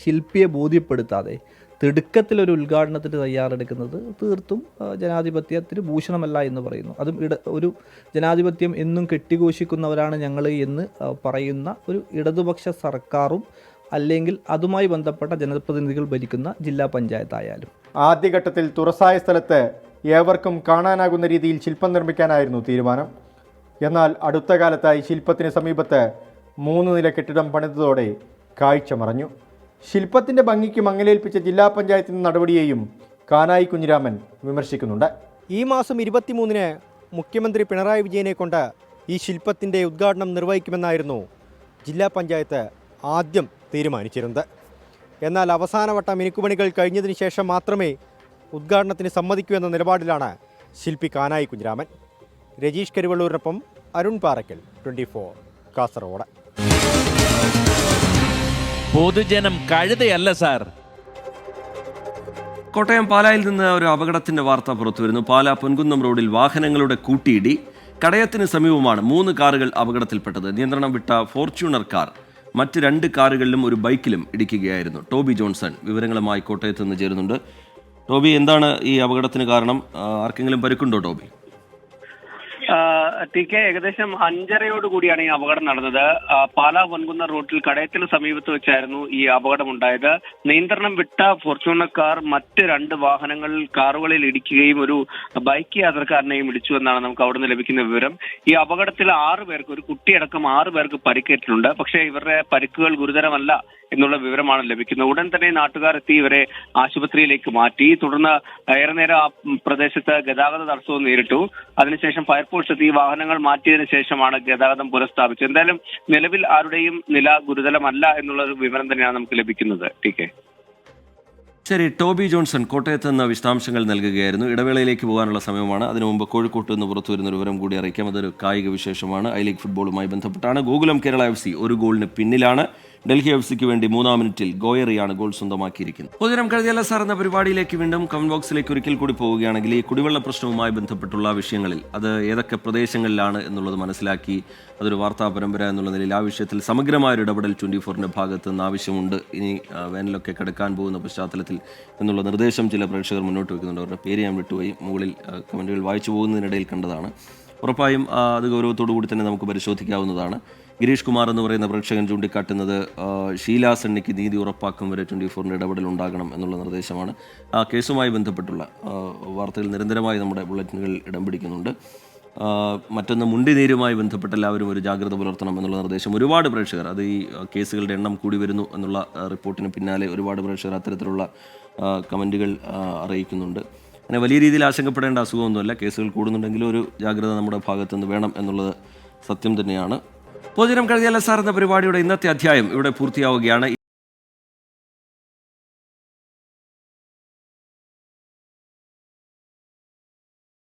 ശില്പിയെ ബോധ്യപ്പെടുത്താതെ തിടുക്കത്തിലൊരു ഉദ്ഘാടനത്തിന് തയ്യാറെടുക്കുന്നത് തീർത്തും ജനാധിപത്യത്തിന് ഭൂഷണമല്ല എന്ന് പറയുന്നു. അതും ഒരു ജനാധിപത്യം എന്നും കെട്ടിഘോഷിക്കുന്നവരാണ് ഞങ്ങൾ എന്ന് പറയുന്ന ഒരു ഇടതുപക്ഷ സർക്കാരും അല്ലെങ്കിൽ അതുമായി ബന്ധപ്പെട്ട ജനപ്രതിനിധികൾ ഭരിക്കുന്ന ജില്ലാ പഞ്ചായത്തായാലും. ആദ്യഘട്ടത്തിൽ തുറസായ സ്ഥലത്ത് ഏവർക്കും കാണാനാകുന്ന രീതിയിൽ ശില്പം നിർമ്മിക്കാനായിരുന്നു തീരുമാനം. എന്നാൽ അടുത്ത കാലത്തായി ശില്പത്തിന് സമീപത്ത് 3 നില കെട്ടിടം പണിതതോടെ കാഴ്ച മറഞ്ഞു. ശില്പത്തിൻ്റെ ഭംഗിക്ക് മങ്ങലേൽപ്പിച്ച ജില്ലാ പഞ്ചായത്തിൻ്റെ നടപടിയെയും കാനായി കുഞ്ഞിരാമൻ വിമർശിക്കുന്നുണ്ട്. ഈ മാസം 23-ന് മുഖ്യമന്ത്രി പിണറായി വിജയനെ കൊണ്ട് ഈ ശില്പത്തിൻ്റെ ഉദ്ഘാടനം നിർവഹിക്കുമെന്നായിരുന്നു ജില്ലാ പഞ്ചായത്ത് ആദ്യം തീരുമാനിച്ചിരുന്നത്. എന്നാൽ അവസാനവട്ട മിനുക്കുപണികൾ കഴിഞ്ഞതിന് ശേഷം മാത്രമേ ഉദ്ഘാടനത്തിന് സമ്മതിക്കൂ എന്ന നിലപാടിലാണ് ശില്പി കാനായി കുഞ്ഞിരാമൻ. രജീഷ് കരുവള്ളൂരിനൊപ്പം അരുൺ പാറയ്ക്കൽ, 24 കാസർഗോഡ്. പൊതുജനം കഴുതയല്ല സാർ. കോട്ടയം പാലായിൽ നിന്ന് ഒരു അപകടത്തിന്റെ വാർത്ത പുറത്തുവരുന്നു. പാലാ പൊൻകുന്നം റോഡിൽ വാഹനങ്ങളുടെ കൂട്ടിയിടി. കടയത്തിന് സമീപമാണ് 3 കാറുകൾ അപകടത്തിൽപ്പെട്ടത്. നിയന്ത്രണം വിട്ട ഫോർച്യൂണർ കാർ മറ്റ് 2 കാറുകളിലും ഒരു ബൈക്കിലും ഇടിക്കുകയായിരുന്നു. ടോബി ജോൺസൺ വിവരങ്ങളുമായി കോട്ടയത്ത് നിന്ന് ചേരുന്നുണ്ട്. ടോബി, എന്താണ് ഈ അപകടത്തിന് കാരണം? ആർക്കെങ്കിലും പരിക്കുണ്ടോ ടോബി? TK, ഏകദേശം 5:30 കൂടിയാണ് ഈ അപകടം നടന്നത്. പാലാ പൊൻകുന്നം റൂട്ടിൽ കടയത്തിന് സമീപത്ത് വെച്ചായിരുന്നു ഈ അപകടം ഉണ്ടായത്. നിയന്ത്രണം വിട്ട ഫോർച്യൂണർ കാർ മറ്റ് 2 കാറുകളിൽ ഇടിക്കുകയും ഒരു ബൈക്ക് യാത്രക്കാരനെയും ഇടിച്ചു എന്നാണ് നമുക്ക് അവിടുന്ന് ലഭിക്കുന്ന വിവരം. ഈ അപകടത്തിൽ 6 പേർക്ക്, ഒരു കുട്ടിയടക്കം 6 പേർക്ക് പരിക്കേറ്റിട്ടുണ്ട്. പക്ഷേ ഇവരുടെ പരിക്കുകൾ ഗുരുതരമല്ല എന്നുള്ള വിവരമാണ് ലഭിക്കുന്നത്. ഉടൻ തന്നെ നാട്ടുകാർ എത്തി ഇവരെ ആശുപത്രിയിലേക്ക് മാറ്റി. തുടർന്ന് ഏറെ നേരം ആ പ്രദേശത്ത് ഗതാഗത തടസ്സവും നേരിട്ടു. അതിനുശേഷം ഫയർഫോഴ്സ് എത്തി വാഹനങ്ങൾ മാറ്റിയതിനു ശേഷമാണ് ഗതാഗതം പുനഃസ്ഥാപിച്ചത്. എന്തായാലും നിലവിൽ ആരുടെയും നില ഗുരുതരമല്ല എന്നുള്ള ഒരു വിവരം തന്നെയാണ് നമുക്ക് ലഭിക്കുന്നത്. TK. ശരി, ടോബി ജോൺസൺ കോട്ടയത്ത് നിന്ന് വിശദാംശങ്ങൾ നൽകുകയായിരുന്നു. ഇടവേളയിലേക്ക് പോകാനുള്ള സമയമാണ്. അതിനു മുമ്പ് കോഴിക്കോട്ട് നിന്ന് പുറത്തു വരുന്ന ഒരു വിവരം കൂടി അറിയിക്കാം. അതൊരു കായിക വിശേഷമാണ്. ഐ ലീഗ് ഫുട്ബോളുമായി ബന്ധപ്പെട്ടാണ്. ഗോകുലം കേരള FC 1 ഗോളിന് പിന്നിലാണ്. ഡൽഹി FC വേണ്ടി 3-ാം മിനിറ്റിൽ ഗോയറിയാണ് ഗോൾ സ്വന്തമാക്കിയിരിക്കുന്നത്. പൊതുജനം കഴുതിയല്ല സാർ എന്ന പരിപാടിയിലേക്ക് വീണ്ടും കമന്റ് ബോക്സിലേക്ക് ഒരിക്കൽ കൂടി പോവുകയാണെങ്കിൽ ഈ കുടിവെള്ള പ്രശ്നവുമായി ബന്ധപ്പെട്ടുള്ള വിഷയങ്ങളിൽ അത് ഏതൊക്കെ പ്രദേശങ്ങളിലാണ് എന്നുള്ളത് മനസ്സിലാക്കി അതൊരു വാർത്താ പരമ്പര എന്നുള്ള നിലയിൽ ആ വിഷയത്തിൽ സമഗ്രമായൊരു ഇടപെടൽ 24-ന്റെ ഭാഗത്ത് നിന്ന് ആവശ്യമുണ്ട്. ഇനി വേനലൊക്കെ കടക്കാൻ പോകുന്ന പശ്ചാത്തലത്തിൽ എന്നുള്ള നിർദ്ദേശം ചില പ്രേക്ഷകർ മുന്നോട്ട് വയ്ക്കുന്നുണ്ട്. അവരുടെ പേര് ഞാൻ വിട്ടുപോയി, മുകളിൽ കമൻറ്റുകൾ വായിച്ചു പോകുന്നതിനിടയിൽ കണ്ടതാണ്. ഉറപ്പായും അത് ഗൗരവത്തോടു കൂടി തന്നെ നമുക്ക് പരിശോധിക്കാവുന്നതാണ്. ഗിരീഷ് കുമാർ എന്ന് പറയുന്ന പ്രേക്ഷകൻ ചൂണ്ടിക്കാട്ടുന്നത് ഷീലാ സണ്ണിക്ക് നീതി ഉറപ്പാക്കും വരെ 24-ന്റെ ഇടപെടൽ ഉണ്ടാകണം എന്നുള്ള നിർദ്ദേശമാണ്. ആ കേസുമായി ബന്ധപ്പെട്ടുള്ള വാർത്തകൾ നിരന്തരമായി നമ്മുടെ ബുള്ളറ്റിനുകളിൽ ഇടം പിടിക്കുന്നുണ്ട്. മറ്റൊന്ന്, മുണ്ടിനീരുമായി ബന്ധപ്പെട്ട് എല്ലാവരും ഒരു ജാഗ്രത പുലർത്തണം എന്നുള്ള നിർദ്ദേശം ഒരുപാട് പ്രേക്ഷകർ, അത് ഈ കേസുകളുടെ എണ്ണം കൂടി വരുന്നു എന്നുള്ള റിപ്പോർട്ടിന് പിന്നാലെ ഒരുപാട് പ്രേക്ഷകർ അത്തരത്തിലുള്ള കമൻറ്റുകൾ അറിയിക്കുന്നുണ്ട്. അങ്ങനെ വലിയ രീതിയിൽ ആശങ്കപ്പെടേണ്ട അസുഖമൊന്നുമല്ല. കേസുകൾ കൂടുന്നുണ്ടെങ്കിലും ഒരു ജാഗ്രത നമ്മുടെ ഭാഗത്തുനിന്ന് വേണം എന്നുള്ളത് സത്യം തന്നെയാണ്. പൊതുജനം കഴുതിയല്ല സാർ എന്ന പരിപാടിയുടെ ഇന്നത്തെ അധ്യായം ഇവിടെ പൂർത്തിയാവുകയാണ്.